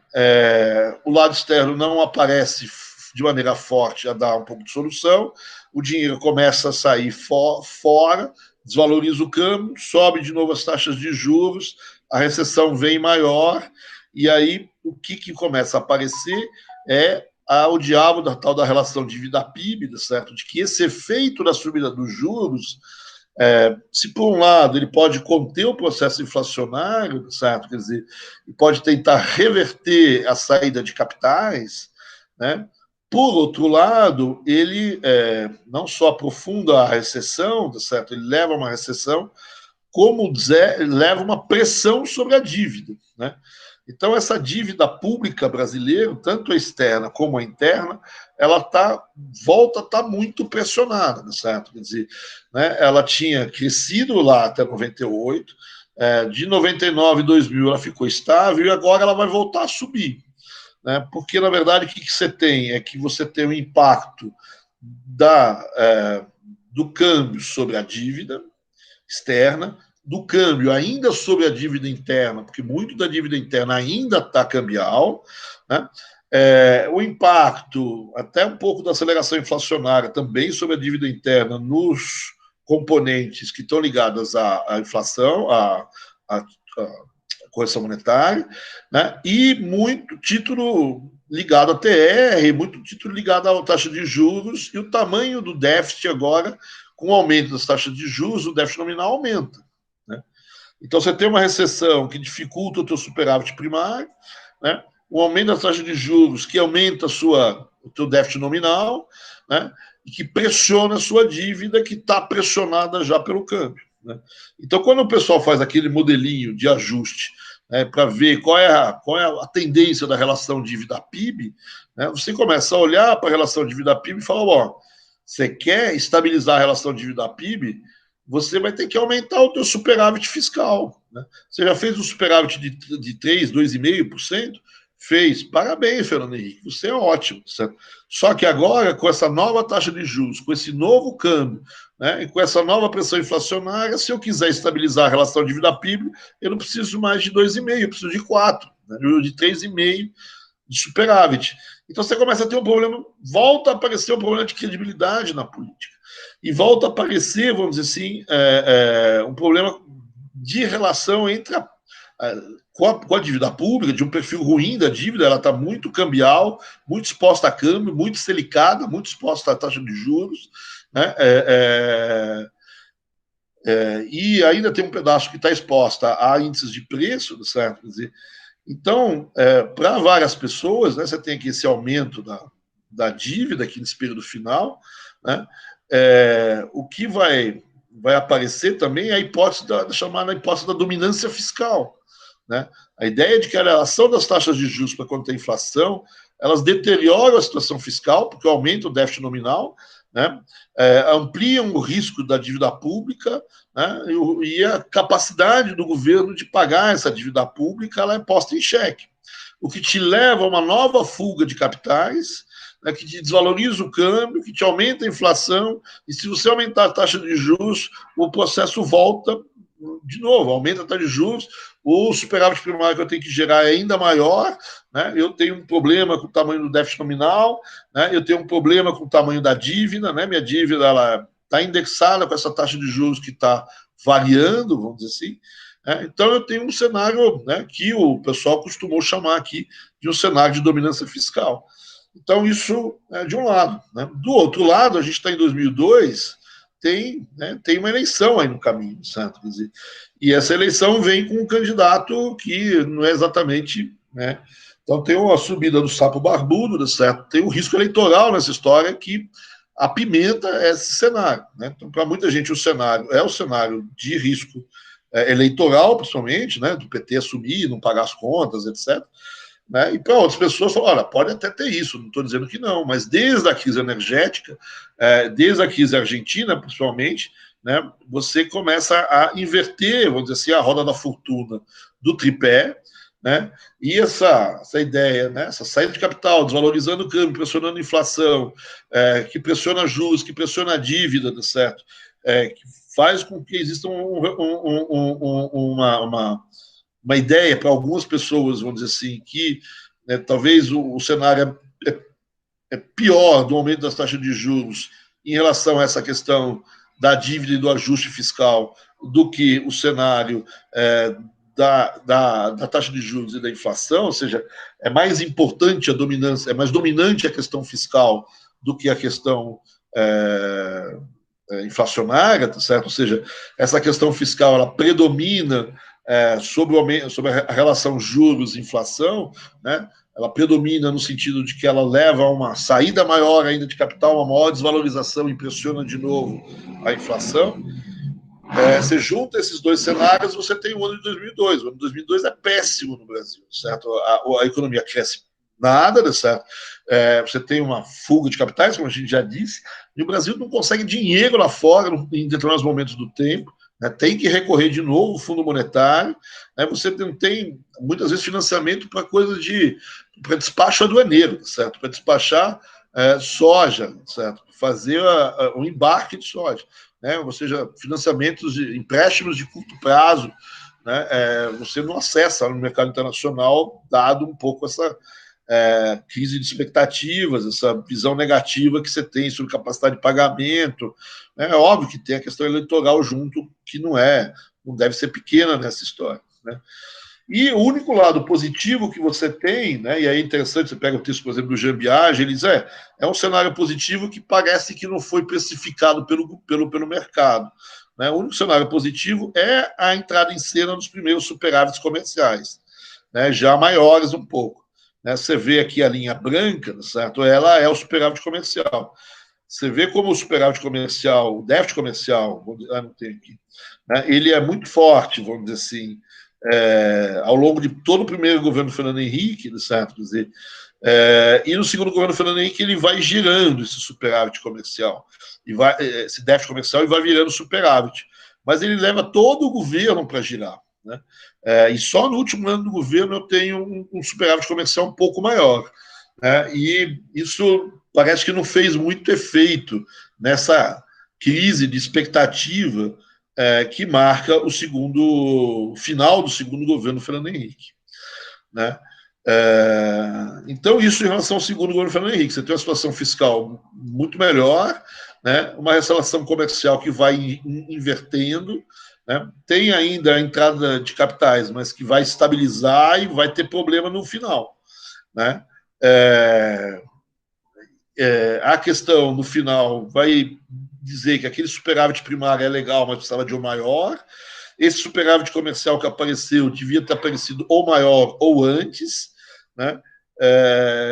O lado externo não aparece de maneira forte a dar um pouco de solução, o dinheiro começa a sair fora, desvaloriza o câmbio, sobe de novo as taxas de juros, a recessão vem maior, e aí o que começa a aparecer é o diabo da tal da relação dívida-PIB, certo? De que esse efeito da subida dos juros, se por um lado ele pode conter o processo inflacionário, certo? Quer dizer, pode tentar reverter a saída de capitais, né? Por outro lado, ele não só aprofunda a recessão, certo? Ele leva a uma recessão, como leva uma pressão sobre a dívida, né? Então, essa dívida pública brasileira, tanto a externa como a interna, ela volta a estar muito pressionada, certo? Quer dizer, né, ela tinha crescido lá até 98, de 99 e 2000 ela ficou estável e agora ela vai voltar a subir, né? Porque, na verdade, o que você tem é que você tem um impacto do câmbio sobre a dívida externa, do câmbio ainda sobre a dívida interna, porque muito da dívida interna ainda está cambial, né? O impacto, até um pouco da aceleração inflacionária também sobre a dívida interna nos componentes que estão ligados à inflação, à correção monetária, né? E muito título ligado à TR, muito título ligado à taxa de juros, e o tamanho do déficit agora, com o aumento das taxas de juros, o déficit nominal aumenta, né? Então você tem uma recessão que dificulta o teu superávit primário, né? O aumento das taxas de juros que aumenta o teu déficit nominal, né? E que pressiona a sua dívida, que está pressionada já pelo câmbio, né? Então, quando o pessoal faz aquele modelinho de ajuste, né, para ver qual é a tendência da relação dívida-PIB, né, você começa a olhar para a relação dívida-PIB e fala, ó, você quer estabilizar a relação dívida-PIB, você vai ter que aumentar o teu superávit fiscal, né? Você já fez um superávit de 3, 2,5%? Fez. Parabéns, Fernando Henrique, você é ótimo, certo? Só que agora, com essa nova taxa de juros, com esse novo câmbio, né, e com essa nova pressão inflacionária, se eu quiser estabilizar a relação dívida-PIB, eu não preciso mais de 2,5%, eu preciso de 4%, né, de 3,5% de superávit. Então você começa a ter um problema, volta a aparecer um problema de credibilidade na política. E volta a aparecer, vamos dizer assim, um problema de relação entre com a dívida pública, de um perfil ruim da dívida, ela está muito cambial, muito exposta a câmbio, muito selicada, muito exposta à taxa de juros, né? E ainda tem um pedaço que está exposta a índices de preço, certo? Quer dizer, então, para várias pessoas, né, você tem aqui esse aumento da dívida aqui nesse período final, né? O que vai aparecer também é a hipótese chamada hipótese da dominância fiscal, né? A ideia de que a relação das taxas de juros para quando tem inflação, elas deterioram a situação fiscal, porque aumenta o déficit nominal, né? Ampliam o risco da dívida pública, né? E a capacidade do governo de pagar essa dívida pública ela é posta em xeque, o que te leva a uma nova fuga de capitais, né, que te desvaloriza o câmbio, que te aumenta a inflação, e se você aumentar a taxa de juros, o processo volta de novo, aumenta a taxa de juros, o superávit primário que eu tenho que gerar é ainda maior, né? Eu tenho um problema com o tamanho do déficit nominal, né? Eu tenho um problema com o tamanho da dívida, né? Minha dívida está indexada com essa taxa de juros que está variando, vamos dizer assim. Então eu tenho um cenário, né, que o pessoal costumou chamar aqui de um cenário de dominância fiscal. Então isso é de um lado, né? Do outro lado, a gente está em 2002, tem uma eleição aí no caminho, certo? Quer dizer, e essa eleição vem com um candidato que não é exatamente, né? Então tem uma subida do sapo barbudo, certo? Tem um risco eleitoral nessa história que apimenta esse cenário, né? Então, para muita gente, o cenário é o cenário de risco eleitoral, principalmente, né? Do PT assumir, não pagar as contas, etc. Né? E para outras pessoas, olha, pode até ter isso, não estou dizendo que não, mas desde a crise energética, desde a crise argentina, principalmente, né, você começa a inverter, vamos dizer assim, a roda da fortuna do tripé, né, e essa ideia, né, essa saída de capital, desvalorizando o câmbio, pressionando a inflação, que pressiona juros, que pressiona a dívida, certo? Que faz com que exista uma ideia para algumas pessoas, vamos dizer assim, que talvez o cenário é pior do aumento das taxas de juros em relação a essa questão da dívida e do ajuste fiscal do que o cenário da taxa de juros e da inflação, ou seja, é mais importante a dominância, é mais dominante a questão fiscal do que a questão inflacionária, tá certo? Ou seja, essa questão fiscal ela predomina sobre a relação juros-inflação, né? Ela predomina no sentido de que ela leva a uma saída maior ainda de capital, uma maior desvalorização, impressiona de novo a inflação. Você junta esses dois cenários, você tem o ano de 2002. O ano de 2002 é péssimo no Brasil, certo? A economia cresce nada, certo? Você tem uma fuga de capitais, como a gente já disse, e o Brasil não consegue dinheiro lá fora em determinados momentos do tempo, né? Tem que recorrer de novo ao Fundo Monetário, né? Você não tem, muitas vezes, financiamento para coisas para despacho aduaneiro, certo? Para despachar soja, certo? Fazer um embarque de soja. Né? Ou seja, financiamentos, empréstimos de curto prazo, né? Você não acessa no mercado internacional, dado um pouco essa crise de expectativas, essa visão negativa que você tem sobre capacidade de pagamento. É óbvio que tem a questão eleitoral junto, que não deve ser pequena nessa história. Né? E o único lado positivo que você tem, né, e aí é interessante, você pega o texto, por exemplo, do Jean Biage, ele diz, é um cenário positivo que parece que não foi precificado pelo mercado. Né? O único cenário positivo é a entrada em cena dos primeiros superávites comerciais, né, já maiores um pouco. Né? Você vê aqui a linha branca, certo? Ela é o superávit comercial. Você vê como o superávit comercial, o déficit comercial, não tem aqui, né, ele é muito forte, vamos dizer assim, ao longo de todo o primeiro governo Fernando Henrique, certo? Quer dizer, e no segundo governo Fernando Henrique ele vai girando esse superávit comercial, esse déficit comercial, e vai virando superávit. Mas ele leva todo o governo para girar. Né? E só no último ano do governo eu tenho um superávit comercial um pouco maior. Né? E isso parece que não fez muito efeito nessa crise de expectativa que marca o final do segundo governo Fernando Henrique. Né? Então, isso em relação ao segundo governo Fernando Henrique. Você tem uma situação fiscal muito melhor, né? Uma relação comercial que vai invertendo, né? Tem ainda a entrada de capitais, mas que vai estabilizar e vai ter problema no final. Né? A questão no final vai dizer que aquele superávit primário é legal, mas precisava de um maior. Esse superávit comercial que apareceu devia ter aparecido ou maior ou antes. Né?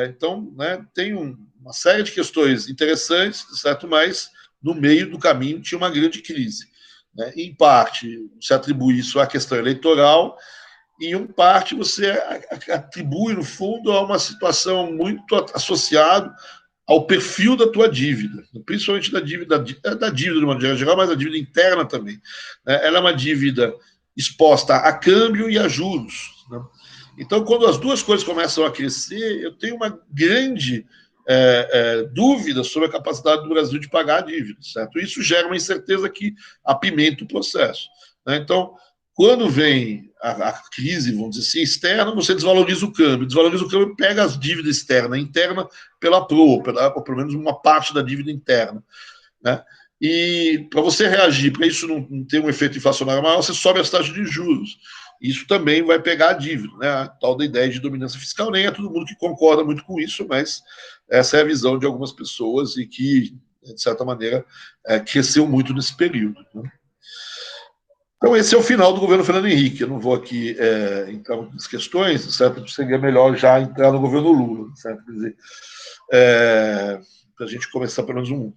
Então, né, tem uma série de questões interessantes, certo? Mas no meio do caminho tinha uma grande crise. Né? Em parte, se atribui isso à questão eleitoral, e em parte você atribui, no fundo, a uma situação muito associada ao perfil da tua dívida, principalmente da dívida de uma maneira geral, mas a dívida interna também. Ela é uma dívida exposta a câmbio e a juros. Né? Então, quando as duas coisas começam a crescer, eu tenho uma grande dúvida sobre a capacidade do Brasil de pagar a dívida. Certo? Isso gera uma incerteza que apimenta o processo. Né? Então, quando vem a crise, vamos dizer assim, externa, você desvaloriza o câmbio. Desvaloriza o câmbio, pega as dívidas externas, interna pela PRO, ou pelo menos uma parte da dívida interna. Né? E para você reagir, para isso não ter um efeito inflacionário maior, você sobe as taxas de juros. Isso também vai pegar a dívida, né? A tal da ideia de dominância fiscal. Nem é todo mundo que concorda muito com isso, mas essa é a visão de algumas pessoas e que, de certa maneira, cresceu muito nesse período. Né? Então, esse é o final do governo Fernando Henrique. Eu não vou aqui entrar nas questões, certo? Seria melhor já entrar no governo Lula, certo? Quer dizer, para a gente começar pelo menos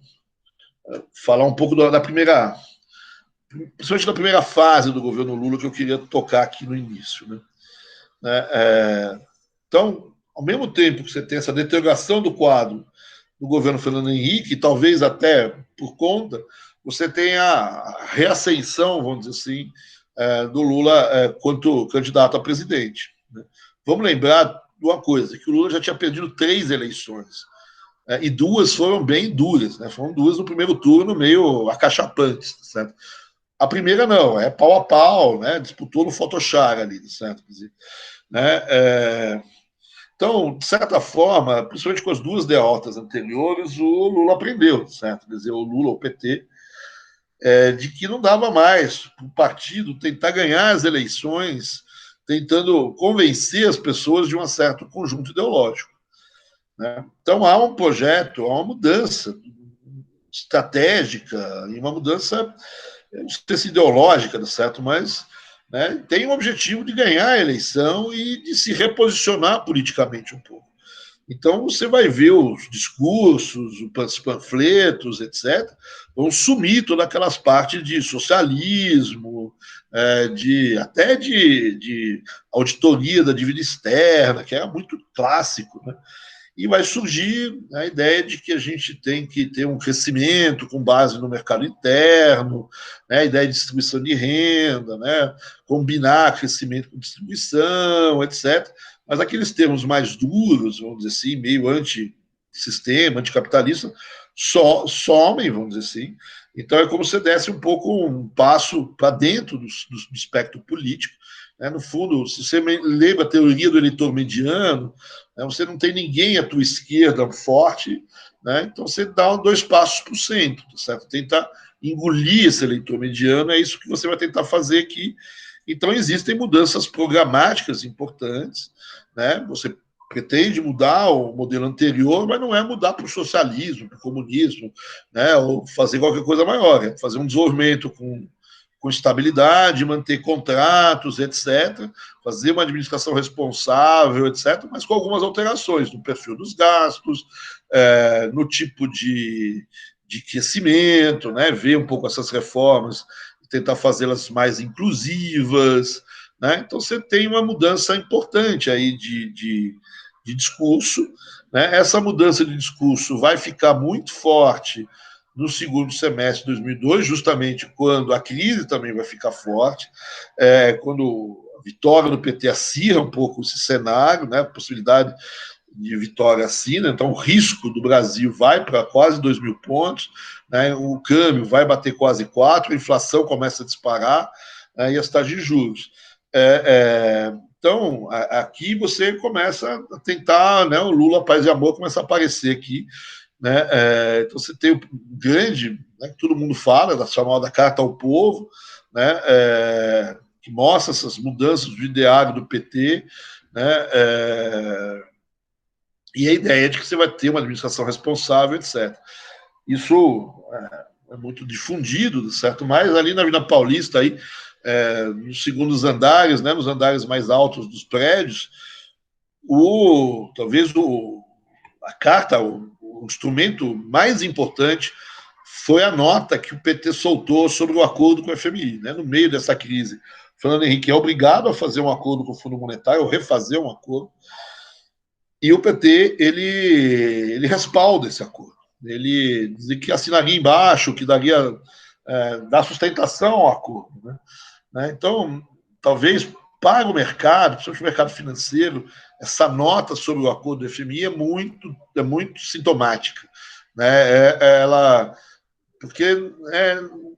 falar um pouco da primeira, principalmente da primeira fase do governo Lula, que eu queria tocar aqui no início. Né? Então, ao mesmo tempo que você tem essa deterioração do quadro do governo Fernando Henrique, talvez até por conta, você tem a reascensão, vamos dizer assim, do Lula quanto candidato a presidente. Né? Vamos lembrar de uma coisa, que o Lula já tinha perdido 3 eleições, e 2 foram bem duras, né? Foram 2 no primeiro turno, meio acachapantes, certo? A primeira não, é pau a pau, né? Disputou no Photoshop ali, certo? Quer dizer, né? Então, de certa forma, principalmente com as 2 derrotas anteriores, o Lula aprendeu, certo? Quer dizer, o Lula, o PT, de que não dava mais para o partido tentar ganhar as eleições, tentando convencer as pessoas de um certo conjunto ideológico, né? Então há um projeto, há uma mudança estratégica e uma mudança, não sei se ideológica, certo? Mas, né, tem o objetivo de ganhar a eleição e de se reposicionar politicamente um pouco. Então, você vai ver os discursos, os panfletos, etc., vão sumir todas aquelas partes de socialismo, até de auditoria da dívida externa, que era muito clássico, né? E vai surgir a ideia de que a gente tem que ter um crescimento com base no mercado interno, né, a ideia de distribuição de renda, né, combinar crescimento com distribuição, etc. Mas aqueles termos mais duros, vamos dizer assim, meio antissistema, anticapitalista, somem, vamos dizer assim. Então é como se desse um pouco um passo para dentro do espectro político. Né? No fundo, se você lembra a teoria do eleitor mediano, né, você não tem ninguém à tua esquerda forte, né? Então você dá 2 passos para o centro, certo? Tentar engolir esse eleitor mediano, é isso que você vai tentar fazer aqui. Então existem mudanças programáticas importantes, né? Você pretende mudar o modelo anterior, mas não é mudar para o socialismo, para o comunismo, né? Ou fazer qualquer coisa maior, é fazer um desenvolvimento com estabilidade, manter contratos, etc., fazer uma administração responsável, etc., mas com algumas alterações no perfil dos gastos, no tipo de crescimento, né? Ver um pouco essas reformas, tentar fazê-las mais inclusivas, né? Então você tem uma mudança importante aí de discurso, né? Essa mudança de discurso vai ficar muito forte no segundo semestre de 2002, justamente quando a crise também vai ficar forte, quando a vitória do PT acirra um pouco esse cenário, né, a possibilidade de vitória acirra, então o risco do Brasil vai para quase 2.000 pontos, né, o câmbio vai bater quase 4, a inflação começa a disparar, né, e as taxas de juros. Então, aqui você começa a tentar, né, o Lula, paz e amor, começa a aparecer aqui, né? Então você tem o grande, né, que todo mundo fala, da chamada Carta ao Povo, né, que mostra essas mudanças do ideário do PT, né, e a ideia de que você vai ter uma administração responsável, etc. Isso é muito difundido, certo? Mas ali na Avenida Paulista, aí, nos segundos andares, né, nos andares mais altos dos prédios, talvez a carta, o instrumento mais importante foi a nota que o PT soltou sobre o acordo com o FMI, né, no meio dessa crise. Fernando Henrique é obrigado a fazer um acordo com o Fundo Monetário, ou refazer um acordo, e o PT ele respalda esse acordo. Ele diz que assinaria embaixo, que daria dar sustentação ao acordo. Né? Então, talvez para o mercado, principalmente o mercado financeiro, essa nota sobre o acordo do FMI é muito sintomática. Né? Porque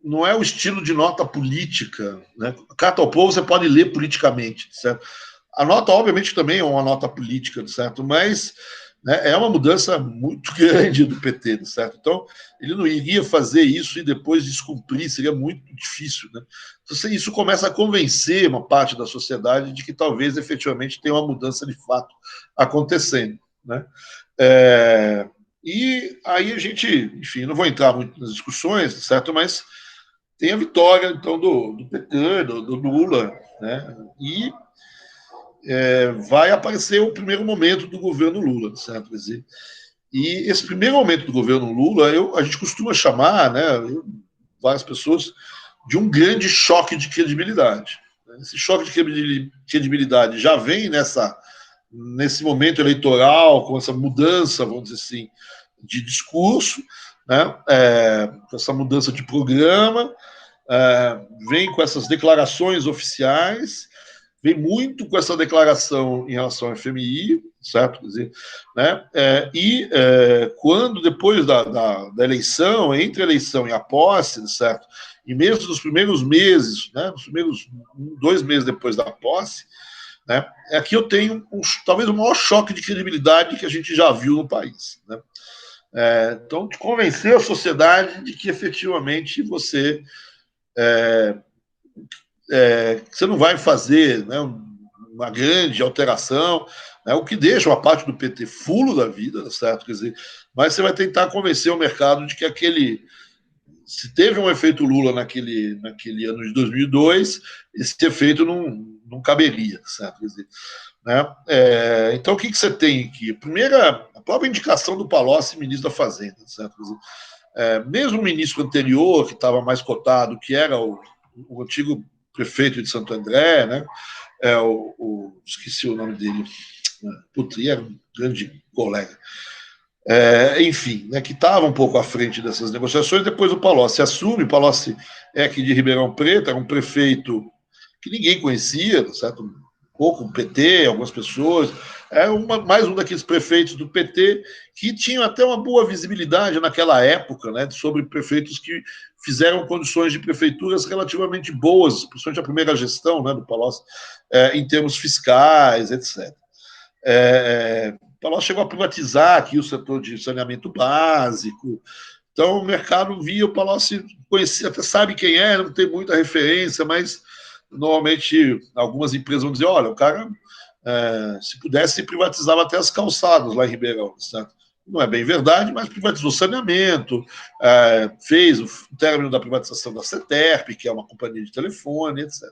não é o estilo de nota política. Né? Carta ao Povo você pode ler politicamente, certo? A nota, obviamente, também é uma nota política, certo? Mas, né, é uma mudança muito grande do PT, certo? Então, ele não iria fazer isso e depois descumprir, seria muito difícil, né? Então, isso começa a convencer uma parte da sociedade de que talvez efetivamente tenha uma mudança de fato acontecendo, né? E aí a gente, enfim, não vou entrar muito nas discussões, certo? Mas tem a vitória, então, do PT, do Lula, né? E vai aparecer o primeiro momento do governo Lula, certo? Quer dizer, e esse primeiro momento do governo Lula, a gente costuma chamar, né, várias pessoas, de um grande choque de credibilidade. Esse choque de credibilidade já vem nesse momento eleitoral, com essa mudança, vamos dizer assim, de discurso, né, com essa mudança de programa, vem com essas declarações oficiais, vem muito com essa declaração em relação ao FMI, certo? Quer dizer, né? Quando depois da eleição, entre a eleição e a posse, certo? E mesmo nos primeiros meses, né? Nos primeiros 2 meses depois da posse, né? Aqui eu tenho talvez o maior choque de credibilidade que a gente já viu no país, né? Então, de convencer a sociedade de que efetivamente você não vai fazer, né, uma grande alteração, né, o que deixa uma parte do PT fulo da vida, certo? Quer dizer, mas você vai tentar convencer o mercado de que se teve um efeito Lula naquele ano de 2002, esse efeito não caberia, certo? Quer dizer, né? Então, o que você tem aqui? Primeira, a própria indicação do Palocci, ministro da Fazenda, certo? Quer dizer, mesmo o ministro anterior, que estava mais cotado, que era o antigo prefeito de Santo André, né? Esqueci o nome dele, putz, era um grande colega. Enfim, né, que estava um pouco à frente dessas negociações. Depois o Palocci assume. O Palocci é aqui de Ribeirão Preto, era um prefeito que ninguém conhecia, certo? Um pouco o PT, algumas pessoas. Mais um daqueles prefeitos do PT que tinham até uma boa visibilidade naquela época, né, sobre prefeitos que fizeram condições de prefeituras relativamente boas, principalmente a primeira gestão, né, do Palocci, em termos fiscais, etc. O Palocci chegou a privatizar aqui o setor de saneamento básico. Então, o mercado via o Palocci, conhecia, até sabe quem é, não tem muita referência, mas normalmente algumas empresas vão dizer, olha, o cara, se pudesse, privatizava até as calçadas lá em Ribeirão, certo? Não é bem verdade, mas privatizou saneamento, fez o término da privatização da CETERP, que é uma companhia de telefone, etc.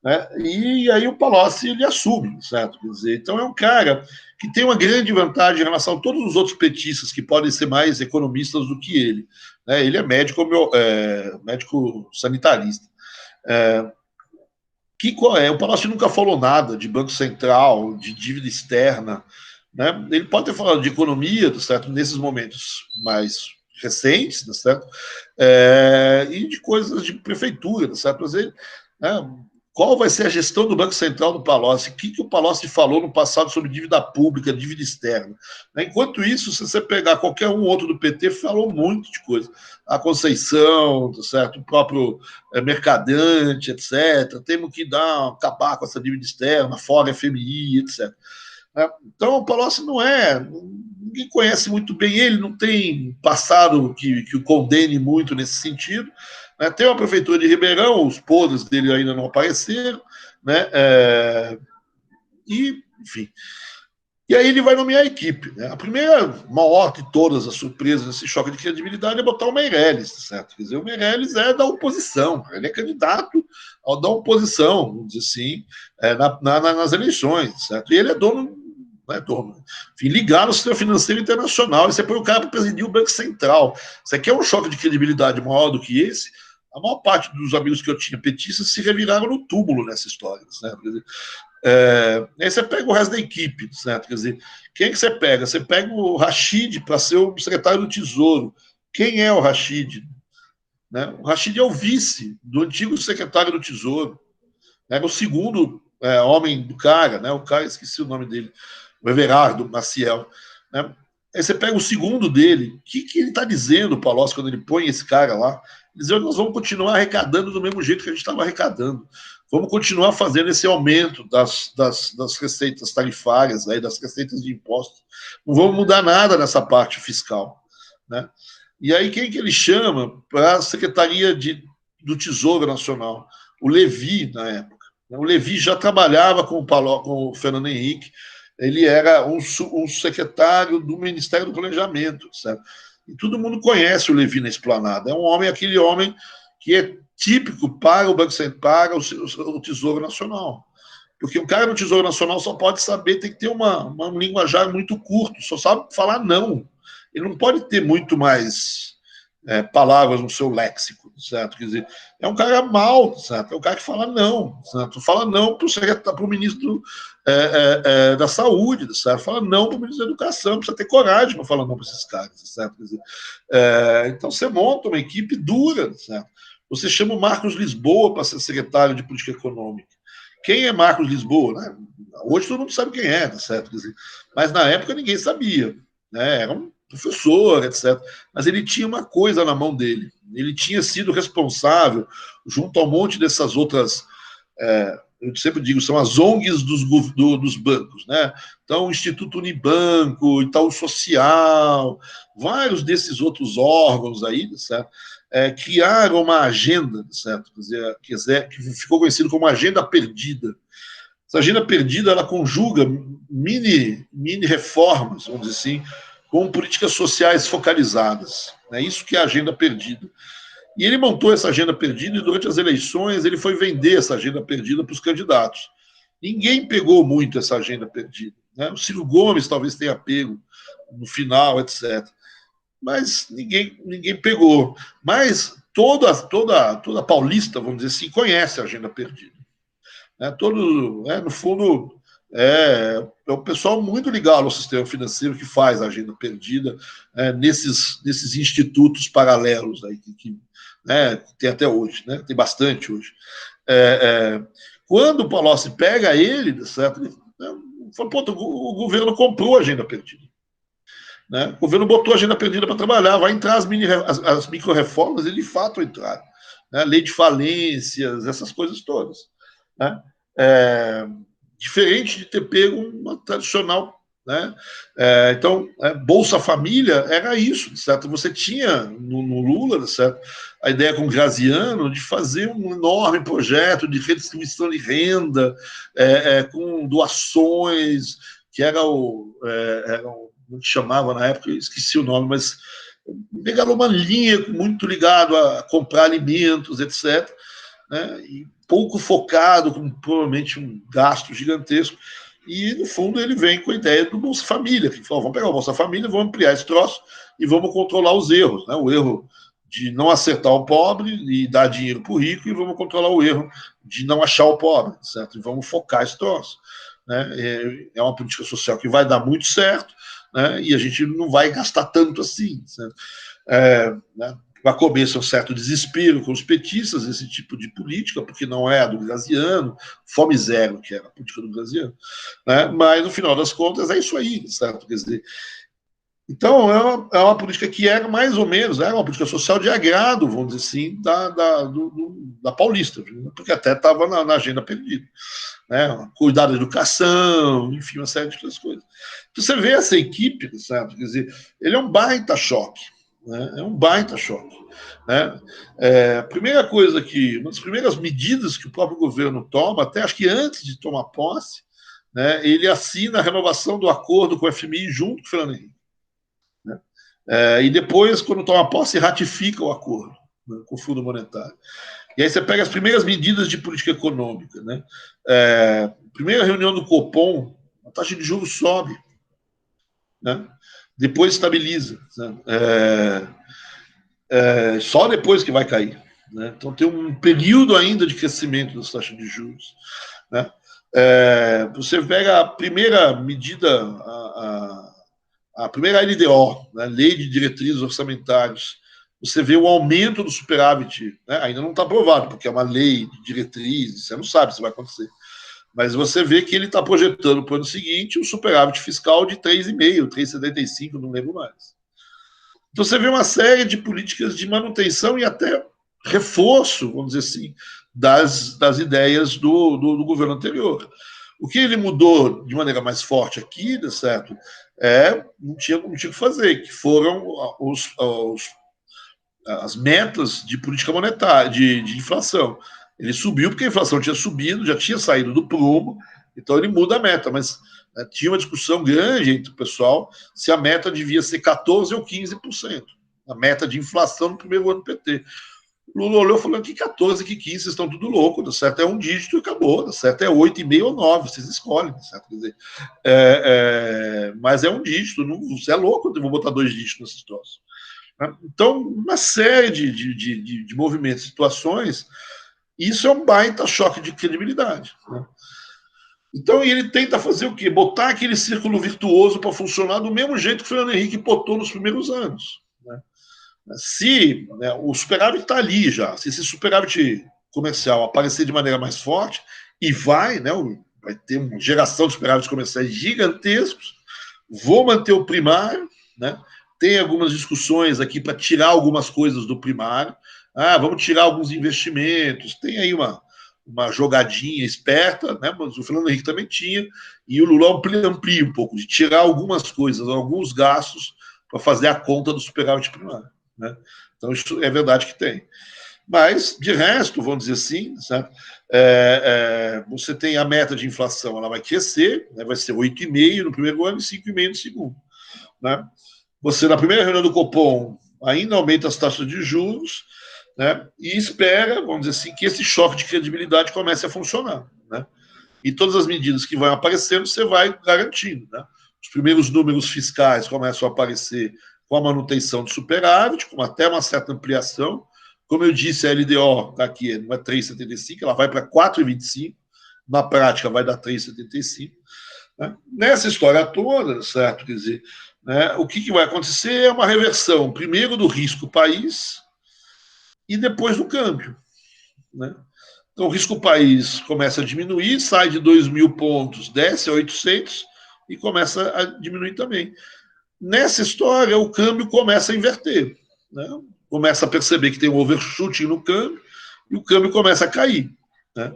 Né? E aí o Palocci ele assume, certo? Quer dizer, então é um cara que tem uma grande vantagem em relação a todos os outros petistas que podem ser mais economistas do que ele. Né? Ele é médico sanitarista. O Palocci nunca falou nada de Banco Central, de dívida externa. Né? Ele pode ter falado de economia, certo? Nesses momentos mais recentes, certo? E de coisas de prefeitura, certo? Mas ele, né? Qual vai ser a gestão do Banco Central do Palocci? O que o Palocci falou no passado sobre dívida pública, dívida externa? Enquanto isso, se você pegar qualquer um outro do PT, falou muito de coisa. A Conceição, certo? O próprio Mercadante, etc. Temos que acabar com essa dívida externa, fora FMI, etc. Então, o Palocci ninguém conhece muito bem ele, não tem passado que o condene muito nesse sentido. Né? Tem uma prefeitura de Ribeirão, os podres dele ainda não apareceram, né? Enfim. E aí ele vai nomear a equipe. Né? A primeira, maior de todas as surpresas desse choque de credibilidade é botar o Meirelles, certo? Quer dizer, o Meirelles é da oposição, ele é candidato da oposição, vamos dizer assim, nas eleições, certo? E ele é dono, enfim, ligar no sistema financeiro internacional, e você põe o cara para presidir o Banco Central. Você quer um choque de credibilidade maior do que esse? A maior parte dos amigos que eu tinha petistas se reviraram no túmulo nessa história, certo? Quer dizer, aí você pega o resto da equipe, certo? Quer dizer, quem que você pega? Você pega o Rachid para ser o secretário do Tesouro. Quem é o Rachid? Né? O Rachid é o vice do antigo secretário do Tesouro. Era o segundo homem do cara, né? O cara, esqueci o nome dele, o Everardo Maciel. Né? Aí você pega o segundo dele, o que ele está dizendo, o Palocci, quando ele põe esse cara lá? Ele diz, nós vamos continuar arrecadando do mesmo jeito que a gente estava arrecadando. Vamos continuar fazendo esse aumento das receitas tarifárias, das receitas de impostos. Não vamos mudar nada nessa parte fiscal. Né? E aí, quem que ele chama para a Secretaria do Tesouro Nacional? O Levi, na época. O Levi já trabalhava com o Fernando Henrique, ele era um secretário do Ministério do Planejamento, certo? E todo mundo conhece o Levi na Esplanada. É aquele homem que é típico para o Banco Central, para o Tesouro Nacional. Porque um cara no Tesouro Nacional só pode saber, tem que ter um linguajar muito curto, só sabe falar não. Ele não pode ter muito mais palavras no seu léxico, certo? Quer dizer, é um cara mau, certo? É um cara que fala não, certo? Fala não para o ministro da Saúde, certo? Fala não para o ministro da Educação, precisa ter coragem para falar não para esses caras, certo? Quer dizer, então você monta uma equipe dura, certo? Você chama o Marcos Lisboa para ser secretário de Política Econômica. Quem é Marcos Lisboa? Né? Hoje todo mundo sabe quem é, certo? Quer dizer, mas na época ninguém sabia, né? Era um professor, etc. Mas ele tinha uma coisa na mão dele. Ele tinha sido responsável, junto a um monte dessas outras eu sempre digo, são as ONGs dos bancos, né? Então, o Instituto Unibanco, Itaú Social, vários desses outros órgãos aí, certo? Criaram uma agenda, certo? Quer dizer, que ficou conhecido como agenda perdida. Essa agenda perdida, ela conjuga mini reformas, vamos dizer assim, com políticas sociais focalizadas. É isso que é a agenda perdida. E ele montou essa agenda perdida e durante as eleições ele foi vender essa agenda perdida para os candidatos. Ninguém pegou muito essa agenda perdida, né? O Ciro Gomes talvez tenha pego no final, etc. Mas ninguém pegou. Mas toda paulista, vamos dizer assim, conhece a agenda perdida. No fundo, é o pessoal muito ligado ao sistema financeiro que faz a agenda perdida nesses institutos paralelos aí, que tem até hoje, né? Tem bastante hoje. Quando o Palocci pega ele, certo? Ele fala, o governo comprou a agenda perdida. Né? O governo botou a agenda perdida para trabalhar, vai entrar as micro-reformas, e de fato entraram. Né? Lei de falências, essas coisas todas. Né? Diferente de ter pego uma tradicional. Né? Então, Bolsa Família era isso, certo? Você tinha no Lula, certo? A ideia com o Graziano de fazer um enorme projeto de redistribuição de renda, com doações, que era como chamava na época, eu esqueci o nome, mas megalomaníaco, muito ligado a comprar alimentos, etc. Né? E pouco focado, com provavelmente um gasto gigantesco. E, no fundo, ele vem com a ideia do Bolsa Família, que falou, vamos pegar o Bolsa Família, vamos ampliar esse troço e vamos controlar os erros. Né? O erro de não acertar o pobre e dar dinheiro para o rico, e vamos controlar o erro de não achar o pobre, certo? E vamos focar esse troço. Né? É uma política social que vai dar muito certo, né? E a gente não vai gastar tanto assim. Certo? Né? Vai começar um certo desespero com os petistas, esse tipo de política, porque não é a do Graziano, fome zero, que era a política do Graziano, né? Mas, no final das contas, é isso aí, certo? Quer dizer, então, é uma política que era mais ou menos, era uma política social de agrado, vamos dizer assim, da Paulista, porque até estava na agenda perdida. Né? Cuidar da educação, enfim, uma série de outras coisas. Então, você vê essa equipe, certo? Quer dizer, ele é um baita choque. Né? É um baita choque. Né? A primeira coisa uma das primeiras medidas que o próprio governo toma, até acho que antes de tomar posse, né, ele assina a renovação do acordo com o FMI junto com o Fernando Henrique. Né? E depois, quando toma posse, ratifica o acordo, né, com o Fundo Monetário. E aí você pega as primeiras medidas de política econômica. Né? Primeira reunião do Copom, a taxa de juros sobe. Né? Depois estabiliza. Né? Só depois que vai cair. Né? Então tem um período ainda de crescimento das taxas de juros. Né? Você pega a primeira medida, a primeira LDO, né? Lei de Diretrizes Orçamentárias, você vê o aumento do superávit, né? Ainda não está aprovado, porque é uma lei de diretrizes, você não sabe se vai acontecer. Mas você vê que ele está projetando para o ano seguinte um superávit fiscal de 3,5, 3,75, não lembro mais. Então você vê uma série de políticas de manutenção e até reforço, vamos dizer assim, das ideias do governo anterior. O que ele mudou de maneira mais forte aqui, certo? Não tinha o que fazer, que foram as metas de política monetária, de inflação. Ele subiu porque a inflação tinha subido, já tinha saído do prumo, então ele muda a meta, mas tinha uma discussão grande entre o pessoal se a meta devia ser 14% ou 15%, a meta de inflação no primeiro ano do PT. Lula olhou falando que 14, que 15, vocês estão tudo louco, dá certo é um dígito e acabou, dá certo é 8,5 ou 9, vocês escolhem, certo? Quer dizer, mas é um dígito, não, você é louco, eu vou botar 2 dígitos nesses troços. Então, uma série de movimentos, situações, isso é um baita choque de credibilidade. Né? Então, ele tenta fazer o quê? Botar aquele círculo virtuoso para funcionar do mesmo jeito que o Fernando Henrique botou nos primeiros anos. Né? Se o superávit está ali já, se esse superávit comercial aparecer de maneira mais forte, e vai ter uma geração de superávites comerciais gigantescos, vou manter o primário, né? Tem algumas discussões aqui para tirar algumas coisas do primário, vamos tirar alguns investimentos, tem aí uma jogadinha esperta, né? Mas o Fernando Henrique também tinha, e o Lula amplia um pouco, de tirar algumas coisas, alguns gastos, para fazer a conta do superávit primário, né? Então, isso é verdade que tem. Mas, de resto, vamos dizer assim, certo? Você tem a meta de inflação, ela vai crescer, né? Vai ser 8,5% no primeiro ano e 5,5% no segundo, né? Você, na primeira reunião do Copom, ainda aumenta as taxas de juros, né? E espera, vamos dizer assim, que esse choque de credibilidade comece a funcionar, né? E todas as medidas que vão aparecendo, você vai garantindo, né? Os primeiros números fiscais começam a aparecer com a manutenção de superávit, com até uma certa ampliação. Como eu disse, a LDO está aqui, não é 3,75, ela vai para 4,25, na prática vai dar 3,75. Né? Nessa história toda, certo? Quer dizer, né, o que vai acontecer é uma reversão, primeiro do risco país e depois do câmbio, né? Então, o risco país começa a diminuir, sai de 2.000 pontos, desce a 800 e começa a diminuir também. Nessa história, o câmbio começa a inverter, né? Começa a perceber que tem um overshooting no câmbio e o câmbio começa a cair, né?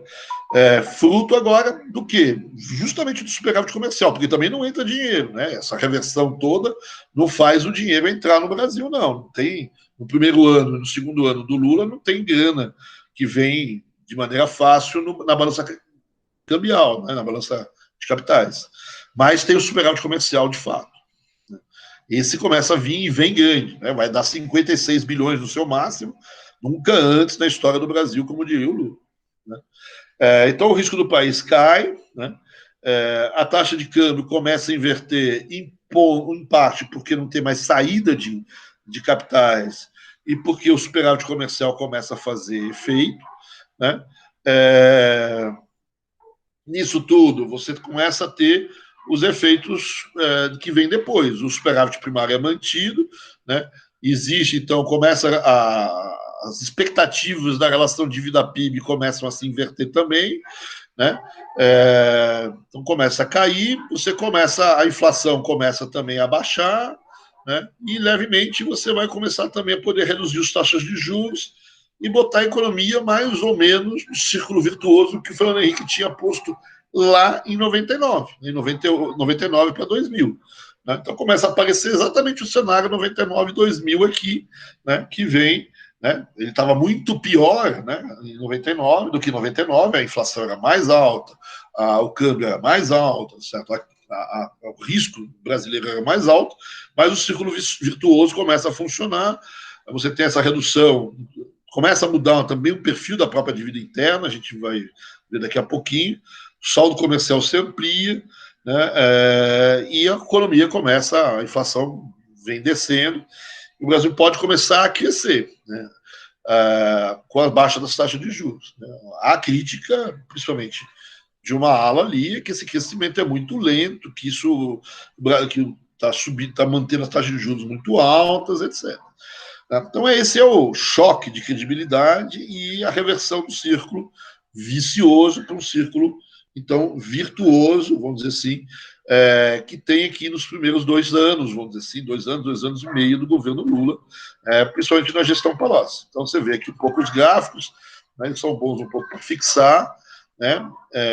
Fruto agora do quê? Justamente do superávit comercial, porque também não entra dinheiro, né? Essa reversão toda não faz o dinheiro entrar no Brasil, não. Não tem, no primeiro ano, no segundo ano do Lula, não tem grana que vem de maneira fácil na balança cambial, né? Na balança de capitais. Mas tem o superávit comercial de fato. Né? Esse começa a vir e vem grande, né? Vai dar 56 bilhões no seu máximo, nunca antes na história do Brasil, como diria o Lula. Né? Então, o risco do país cai, né? A taxa de câmbio começa a inverter, em parte porque não tem mais saída de capitais e porque o superávit comercial começa a fazer efeito, né? Nisso tudo, você começa a ter os efeitos que vêm depois. O superávit primário é mantido, né? Existe, então, as expectativas da relação dívida-PIB começam a se inverter também, né? Então começa a cair, a inflação começa também a baixar, né? E levemente você vai começar também a poder reduzir as taxas de juros e botar a economia mais ou menos no círculo virtuoso que o Fernando Henrique tinha posto lá em 99, em 99 para 2000. Né? Então começa a aparecer exatamente o cenário 99 2000 aqui, né? Que vem. Né? Ele estava muito pior, né, em 99 do que em 99, a inflação era mais alta, o câmbio era mais alto, certo? O risco brasileiro era mais alto, mas o círculo virtuoso começa a funcionar, você tem essa redução, começa a mudar também o perfil da própria dívida interna, a gente vai ver daqui a pouquinho, o saldo comercial se amplia, né, e a economia começa, a inflação vem descendo, o Brasil pode começar a crescer, né, com a baixa das taxas de juros. Né. Há crítica, principalmente de uma ala ali, que esse crescimento é muito lento, que isso que está subindo, está mantendo as taxas de juros muito altas, etc. Então, esse é o choque de credibilidade e a reversão do círculo vicioso para um círculo, então, virtuoso, vamos dizer assim, que tem aqui nos primeiros 2 anos, vamos dizer assim, 2 anos e meio do governo Lula, principalmente na gestão Palocci. Então, você vê aqui um pouco os gráficos, né, eles são bons um pouco para fixar, né,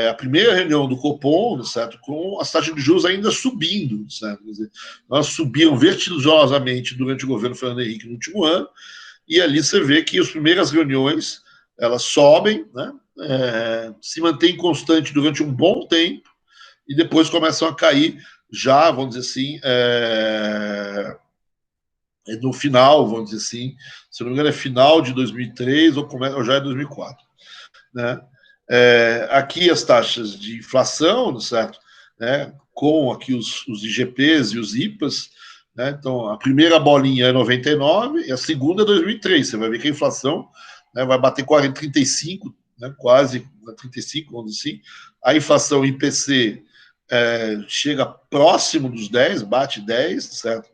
a primeira reunião do Copom, certo, com as taxas de juros ainda subindo, certo? Quer dizer, elas subiram vertiginosamente durante o governo Fernando Henrique no último ano, e ali você vê que as primeiras reuniões elas sobem, né, se mantêm constante durante um bom tempo, e depois começam a cair já, vamos dizer assim, no final, vamos dizer assim, se não me engano é final de 2003 ou já é 2004, né? Aqui as taxas de inflação, certo? Né, com aqui os IGPs e os IPAs, né? Então a primeira bolinha é 99 e a segunda é 2003. Você vai ver que a inflação, né, vai bater 35, né, quase 35, vamos dizer assim. A inflação IPC chega próximo dos 10, bate 10, certo?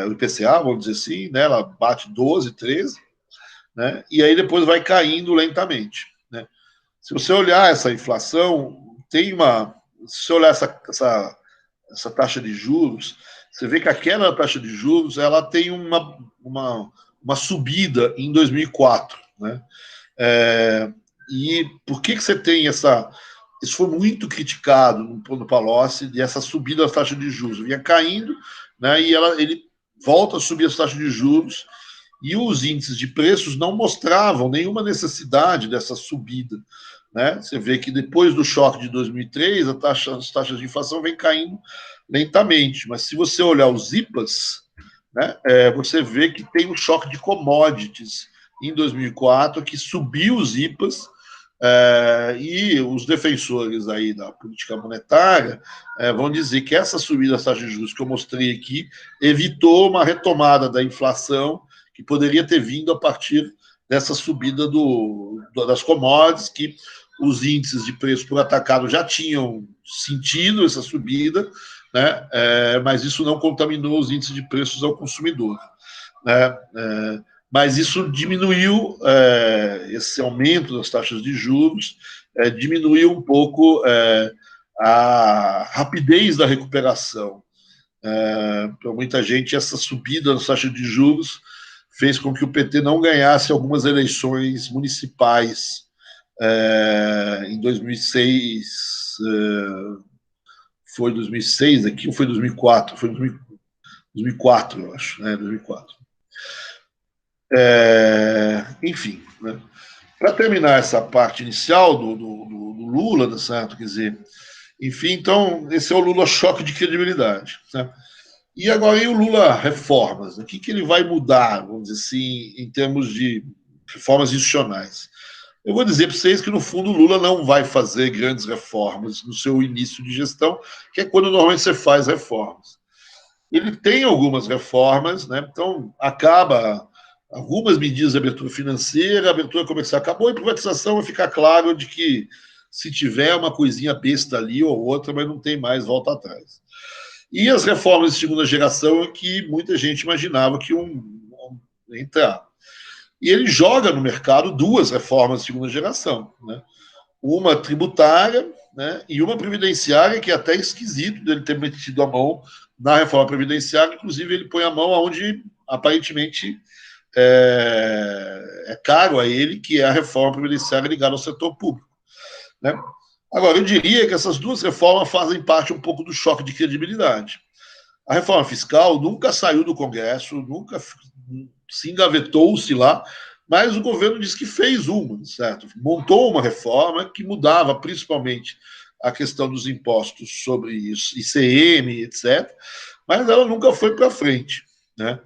O IPCA, vamos dizer assim, né, ela bate 12, 13, né? E aí depois vai caindo lentamente. Né? Se você olhar essa inflação, se você olhar essa taxa de juros, você vê que aquela taxa de juros ela tem uma subida em 2004. Né? E por que você tem essa... Isso foi muito criticado no Palocci, e essa subida das taxas de juros. Vinha caindo, né, e ele volta a subir as taxas de juros, e os índices de preços não mostravam nenhuma necessidade dessa subida. Né? Você vê que depois do choque de 2003, as taxas de inflação vêm caindo lentamente, mas se você olhar os IPAs, né, você vê que tem um choque de commodities em 2004, que subiu os IPAs, e os defensores aí da política monetária vão dizer que essa subida das taxas de juros que eu mostrei aqui evitou uma retomada da inflação que poderia ter vindo a partir dessa subida das commodities, que os índices de preço por atacado já tinham sentido essa subida, né? Mas isso não contaminou os índices de preços ao consumidor. Né? Mas isso diminuiu, esse aumento das taxas de juros, diminuiu um pouco a rapidez da recuperação. Para muita gente, essa subida das taxas de juros fez com que o PT não ganhasse algumas eleições municipais em 2006. Foi 2006 aqui ou foi 2004? Foi 2004, eu acho. 2004. Enfim, né? Para terminar essa parte inicial do Lula, certo? Quer dizer, enfim, então, esse é o Lula choque de credibilidade. Né? E agora, e o Lula reformas? O que ele vai mudar, vamos dizer assim, em termos de reformas institucionais? Eu vou dizer para vocês que, no fundo, o Lula não vai fazer grandes reformas no seu início de gestão, que é quando normalmente você faz reformas. Ele tem algumas reformas, né? Então acaba algumas medidas de abertura financeira, abertura comercial acabou, e privatização vai ficar claro de que se tiver uma coisinha besta ali ou outra, mas não tem mais volta atrás. E as reformas de segunda geração é que muita gente imaginava que iam entrar. E ele joga no mercado duas reformas de segunda geração, né? Uma tributária, né, e uma previdenciária, que é até esquisito dele ter metido a mão na reforma previdenciária. Inclusive, ele põe a mão onde aparentemente é caro a ele, que é a reforma previdenciária ligada ao setor público. Né? Agora, eu diria que essas duas reformas fazem parte um pouco do choque de credibilidade. A reforma fiscal nunca saiu do Congresso, nunca se engavetou-se lá, mas o governo disse que fez uma, certo? Montou uma reforma que mudava principalmente a questão dos impostos sobre ICM, etc., mas ela nunca foi para frente. Né?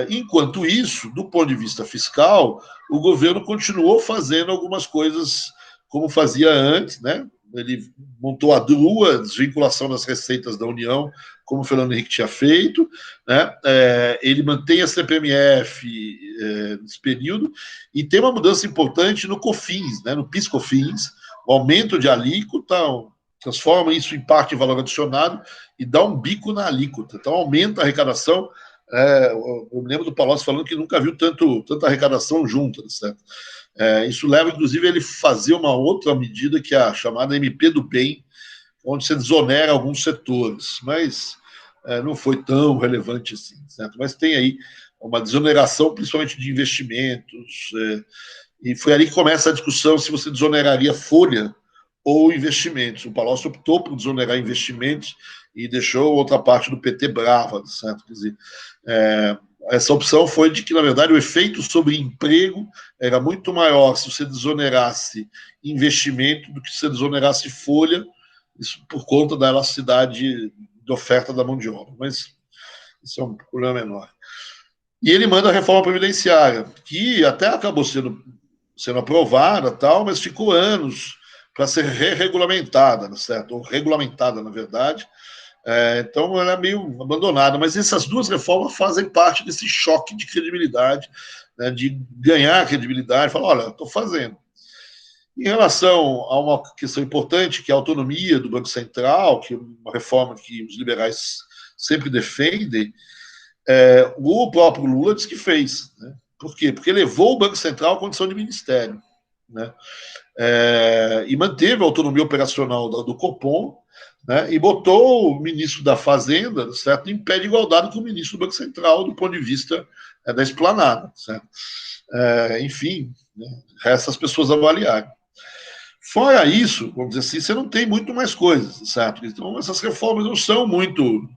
Enquanto isso, do ponto de vista fiscal, o governo continuou fazendo algumas coisas como fazia antes, né? Ele montou a DRU, a desvinculação das receitas da União, como o Fernando Henrique tinha feito, né? Ele mantém a CPMF nesse período, e tem uma mudança importante no COFINS, né? No PIS/COFINS, o aumento de alíquota, transforma isso em parte em valor adicionado e dá um bico na alíquota, então aumenta a arrecadação. Eu me lembro do Palocci falando que nunca viu tanta arrecadação junta, certo? Isso leva, inclusive, a ele fazer uma outra medida, que é a chamada MP do Bem, onde você desonera alguns setores, mas não foi tão relevante assim, certo? Mas tem aí uma desoneração, principalmente de investimentos, e foi ali que começa a discussão se você desoneraria folha ou investimentos. O Palocci optou por desonerar investimentos e deixou outra parte do PT brava, certo? Quer dizer, essa opção foi de que, na verdade, o efeito sobre emprego era muito maior se você desonerasse investimento do que se você desonerasse folha, isso por conta da elasticidade de oferta da mão de obra. Mas isso é um problema menor. E ele manda a reforma previdenciária, que até acabou sendo aprovada, tal, mas ficou anos para ser re-regulamentada, certo? Ou regulamentada, na verdade. Então, ela é meio abandonada. Mas essas duas reformas fazem parte desse choque de credibilidade, né, de ganhar credibilidade, falar, olha, estou fazendo. Em relação a uma questão importante, que é a autonomia do Banco Central, que é uma reforma que os liberais sempre defendem, o próprio Lula disse que fez. Né? Por quê? Porque levou o Banco Central à condição de ministério. Né? E manteve a autonomia operacional do Copom, né, e botou o ministro da Fazenda, certo, em pé de igualdade com o ministro do Banco Central, do ponto de vista da esplanada, certo? Enfim, né, resta as pessoas avaliarem. Fora isso, vamos dizer assim, você não tem muito mais coisas, certo? Então, essas reformas não são muito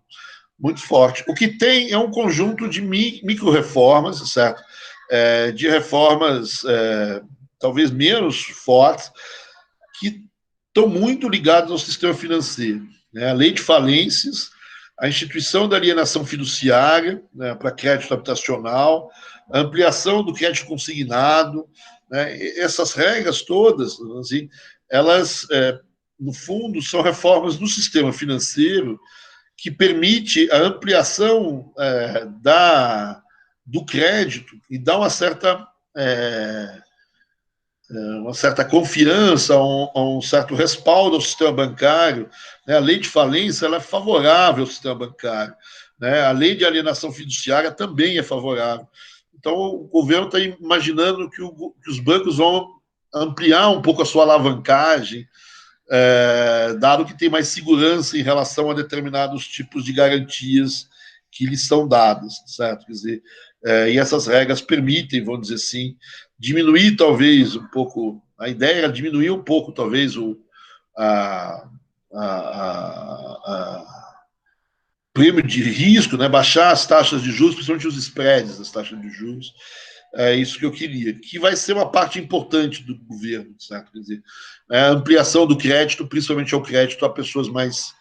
fortes. O que tem é um conjunto de micro-reformas, certo? De reformas talvez menos fortes, que estão muito ligadas ao sistema financeiro. Né? A lei de falências, a instituição da alienação fiduciária, né, para crédito habitacional, a ampliação do crédito consignado, né? Essas regras todas, assim, elas, no fundo, são reformas do sistema financeiro que permite a ampliação do crédito e dá uma certa confiança, um certo respaldo ao sistema bancário. Né? A lei de falência ela é favorável ao sistema bancário. Né? A lei de alienação fiduciária também é favorável. Então, o governo está imaginando que os bancos vão ampliar um pouco a sua alavancagem, dado que tem mais segurança em relação a determinados tipos de garantias que lhes são dadas, certo? Quer dizer, e essas regras permitem, vamos dizer assim, diminuir talvez um pouco, a ideia era diminuir um pouco talvez o prêmio de risco, né, baixar as taxas de juros, principalmente os spreads das taxas de juros. É isso que eu queria, que vai ser uma parte importante do governo, certo? Quer dizer, a ampliação do crédito, principalmente ao crédito a pessoas mais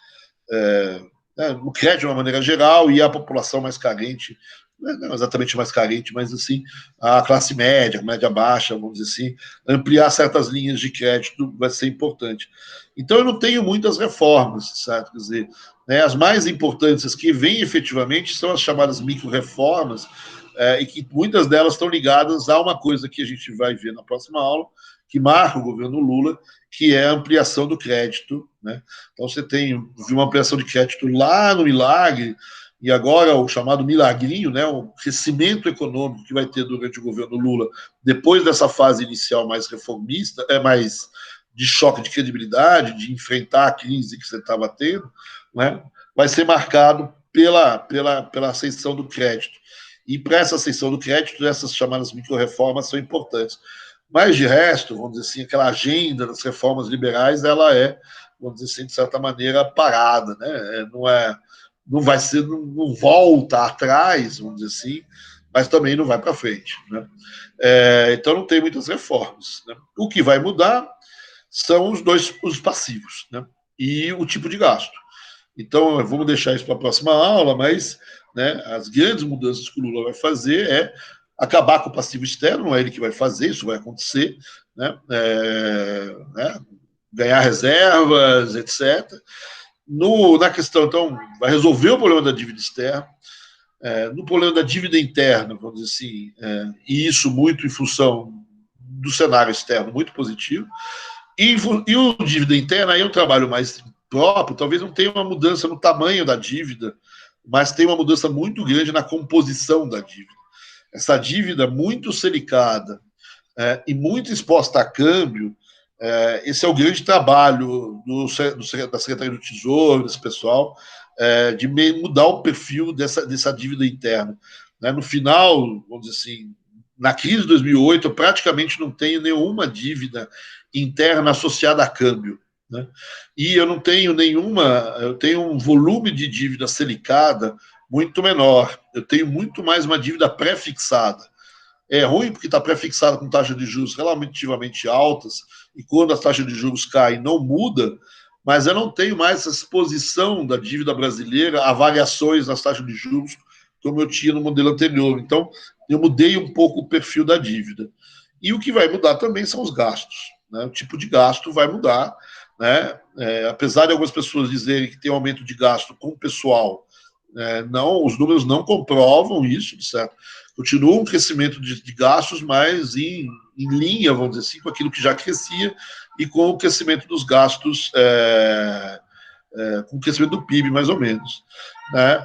o crédito de uma maneira geral e a população mais carente, não exatamente mais carente, mas assim, a classe média baixa, vamos dizer assim, ampliar certas linhas de crédito vai ser importante. Então, eu não tenho muitas reformas, certo? Quer dizer, né, as mais importantes, as que vêm efetivamente, são as chamadas micro-reformas, e que muitas delas estão ligadas a uma coisa que a gente vai ver na próxima aula, que marca o governo Lula, que é a ampliação do crédito. Né? Então, você tem uma ampliação de crédito lá no Milagre, e agora o chamado milagrinho, né, o crescimento econômico que vai ter durante o governo Lula, depois dessa fase inicial mais reformista, mais de choque de credibilidade, de enfrentar a crise que você estava tendo, né, vai ser marcado pela ascensão do crédito. E para essa ascensão do crédito, essas chamadas micro-reformas são importantes. Mas, de resto, vamos dizer assim, aquela agenda das reformas liberais, ela vamos dizer assim, de certa maneira, parada, né? Não vai ser, não volta atrás, vamos dizer assim, mas também não vai para frente. Né? Então, não tem muitas reformas. Né? O que vai mudar são os passivos, né? E o tipo de gasto. Então, vamos deixar isso para a próxima aula, mas né, as grandes mudanças que o Lula vai fazer é acabar com o passivo externo, não é ele que vai fazer, isso vai acontecer, né? Ganhar reservas, etc. Na questão, então, vai resolver o problema da dívida externa, no problema da dívida interna, vamos dizer assim, e isso muito em função do cenário externo muito positivo, e o dívida interna aí é um trabalho mais próprio, talvez não tenha uma mudança no tamanho da dívida, mas tem uma mudança muito grande na composição da dívida. Essa dívida muito selicada e muito exposta a câmbio, esse é o grande trabalho da Secretaria do Tesouro, desse pessoal, de mudar o perfil dessa dívida interna. Né? No final, vamos dizer assim, na crise de 2008, eu praticamente não tenho nenhuma dívida interna associada a câmbio. Né? E eu não tenho eu tenho um volume de dívida selicada muito menor. Eu tenho muito mais uma dívida pré-fixada. É ruim porque está pré-fixada com taxas de juros relativamente altas, e quando as taxas de juros caem, não muda, mas eu não tenho mais essa exposição da dívida brasileira a variações nas taxas de juros, como eu tinha no modelo anterior. Então, eu mudei um pouco o perfil da dívida. E o que vai mudar também são os gastos. Né? O tipo de gasto vai mudar. Né? Apesar de algumas pessoas dizerem que tem um aumento de gasto com o pessoal, não, os números não comprovam isso, certo? Continua um crescimento de gastos, mas em linha, vamos dizer assim, com aquilo que já crescia e com o crescimento dos gastos, com o crescimento do PIB, mais ou menos. Né?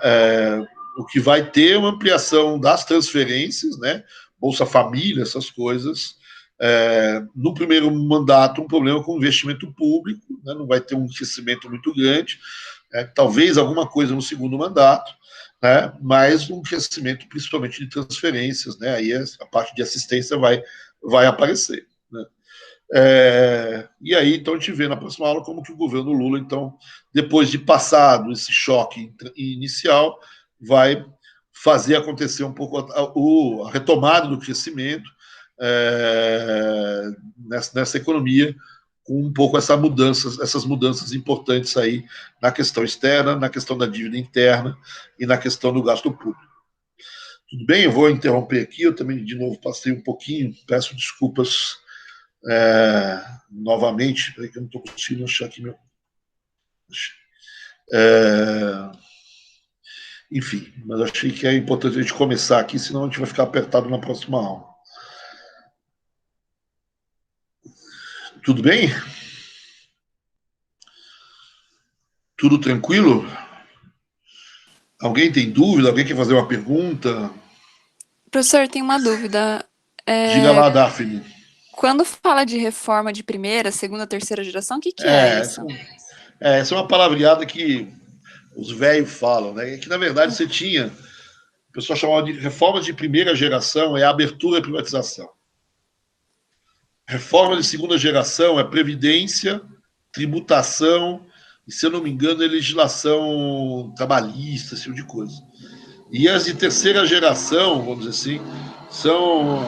O que vai ter uma ampliação das transferências, né? Bolsa Família, essas coisas, no primeiro mandato, um problema com o investimento público, né, não vai ter um crescimento muito grande, talvez alguma coisa no segundo mandato, né, mas um crescimento principalmente de transferências, né, aí a parte de assistência vai aparecer. Né. E aí, então, a gente vê na próxima aula como que o governo Lula, então, depois de passado esse choque inicial, vai fazer acontecer um pouco a retomada do crescimento nessa economia, com um pouco essas mudanças importantes aí na questão externa, na questão da dívida interna e na questão do gasto público. Tudo bem? Eu vou interromper aqui, eu também, de novo, passei um pouquinho, peço desculpas novamente, peraí que eu não estou conseguindo achar aqui meu... Enfim, mas achei que é importante a gente começar aqui, senão a gente vai ficar apertado na próxima aula. Tudo bem? Tudo tranquilo? Alguém tem dúvida? Alguém quer fazer uma pergunta? Professor, tem uma dúvida. Diga lá, Daphne. Quando fala de reforma de primeira, segunda, terceira geração, o que que é É, isso? essa é uma palavreada que os velhos falam, né? Que, na verdade, você tinha... O pessoal chamava de reformas de primeira geração, é a abertura e privatização. Reforma de segunda geração é previdência, tributação, e, se eu não me engano, é legislação trabalhista, esse tipo de coisa. E as de terceira geração, vamos dizer assim, são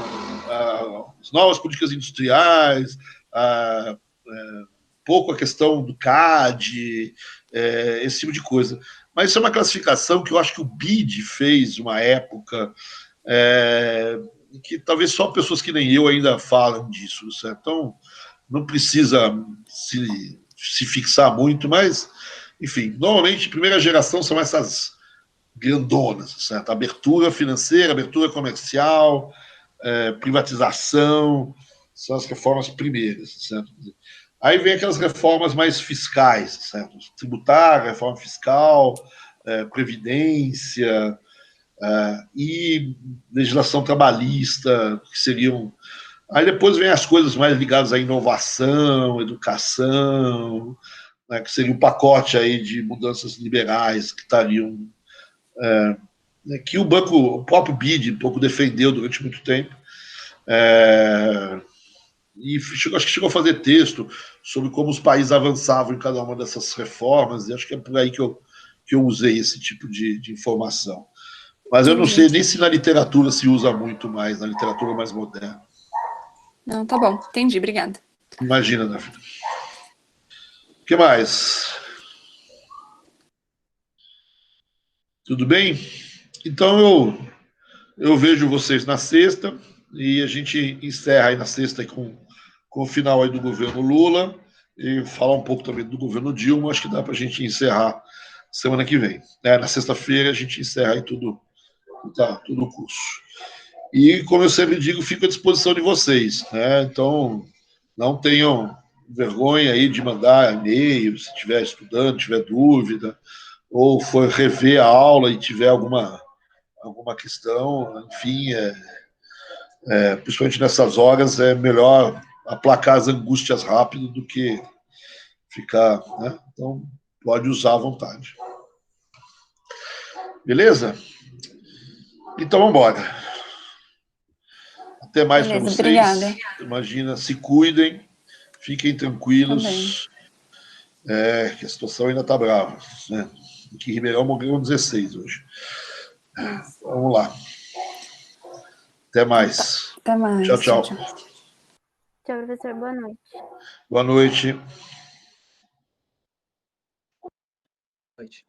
as novas políticas industriais, pouco a questão do CAD, esse tipo de coisa. Mas isso é uma classificação que eu acho que o BID fez uma época, que talvez só pessoas que nem eu ainda falam disso, certo? Então, não precisa se fixar muito, mas, enfim, normalmente, primeira geração são essas grandonas, certo? Abertura financeira, abertura comercial, privatização, são as reformas primeiras, certo? Aí vem aquelas reformas mais fiscais, certo? Tributária, reforma fiscal, previdência, e legislação trabalhista, que seriam... Aí depois vem as coisas mais ligadas à inovação, educação, né, que seria um pacote aí de mudanças liberais que estariam... que o próprio BID um pouco defendeu durante muito tempo, e acho que chegou a fazer texto sobre como os países avançavam em cada uma dessas reformas, e acho que é por aí que eu usei esse tipo de informação. Mas eu não sei Entendi. nem se na literatura se usa muito mais, na literatura mais moderna. Não, tá bom. Entendi, obrigada. Imagina, né, filho? O que mais? Tudo bem? Então eu vejo vocês na sexta, e a gente encerra aí na sexta com o final aí do governo Lula, e falar um pouco também do governo Dilma. Acho que dá para a gente encerrar semana que vem. Na sexta-feira a gente encerra aí tudo o curso. E, como eu sempre digo, fico à disposição de vocês, né? Então, não tenham vergonha aí de mandar e-mail, se estiver estudando, tiver dúvida, ou for rever a aula e tiver alguma questão, enfim, principalmente nessas horas, é melhor aplacar as angústias rápido do que ficar, né? Então, pode usar à vontade. Beleza? Então, vamos embora. Até mais para Beleza, vocês. obrigada. Imagina, se cuidem, fiquem Também. tranquilos, que a situação ainda está brava. Né? Aqui em Ribeirão morreram 16 hoje. Nossa. Vamos lá. Até Então tá. mais. Até Tchau, mais. Tchau, tchau. tchau. Tchau, professor. Boa noite. Boa noite. Noite.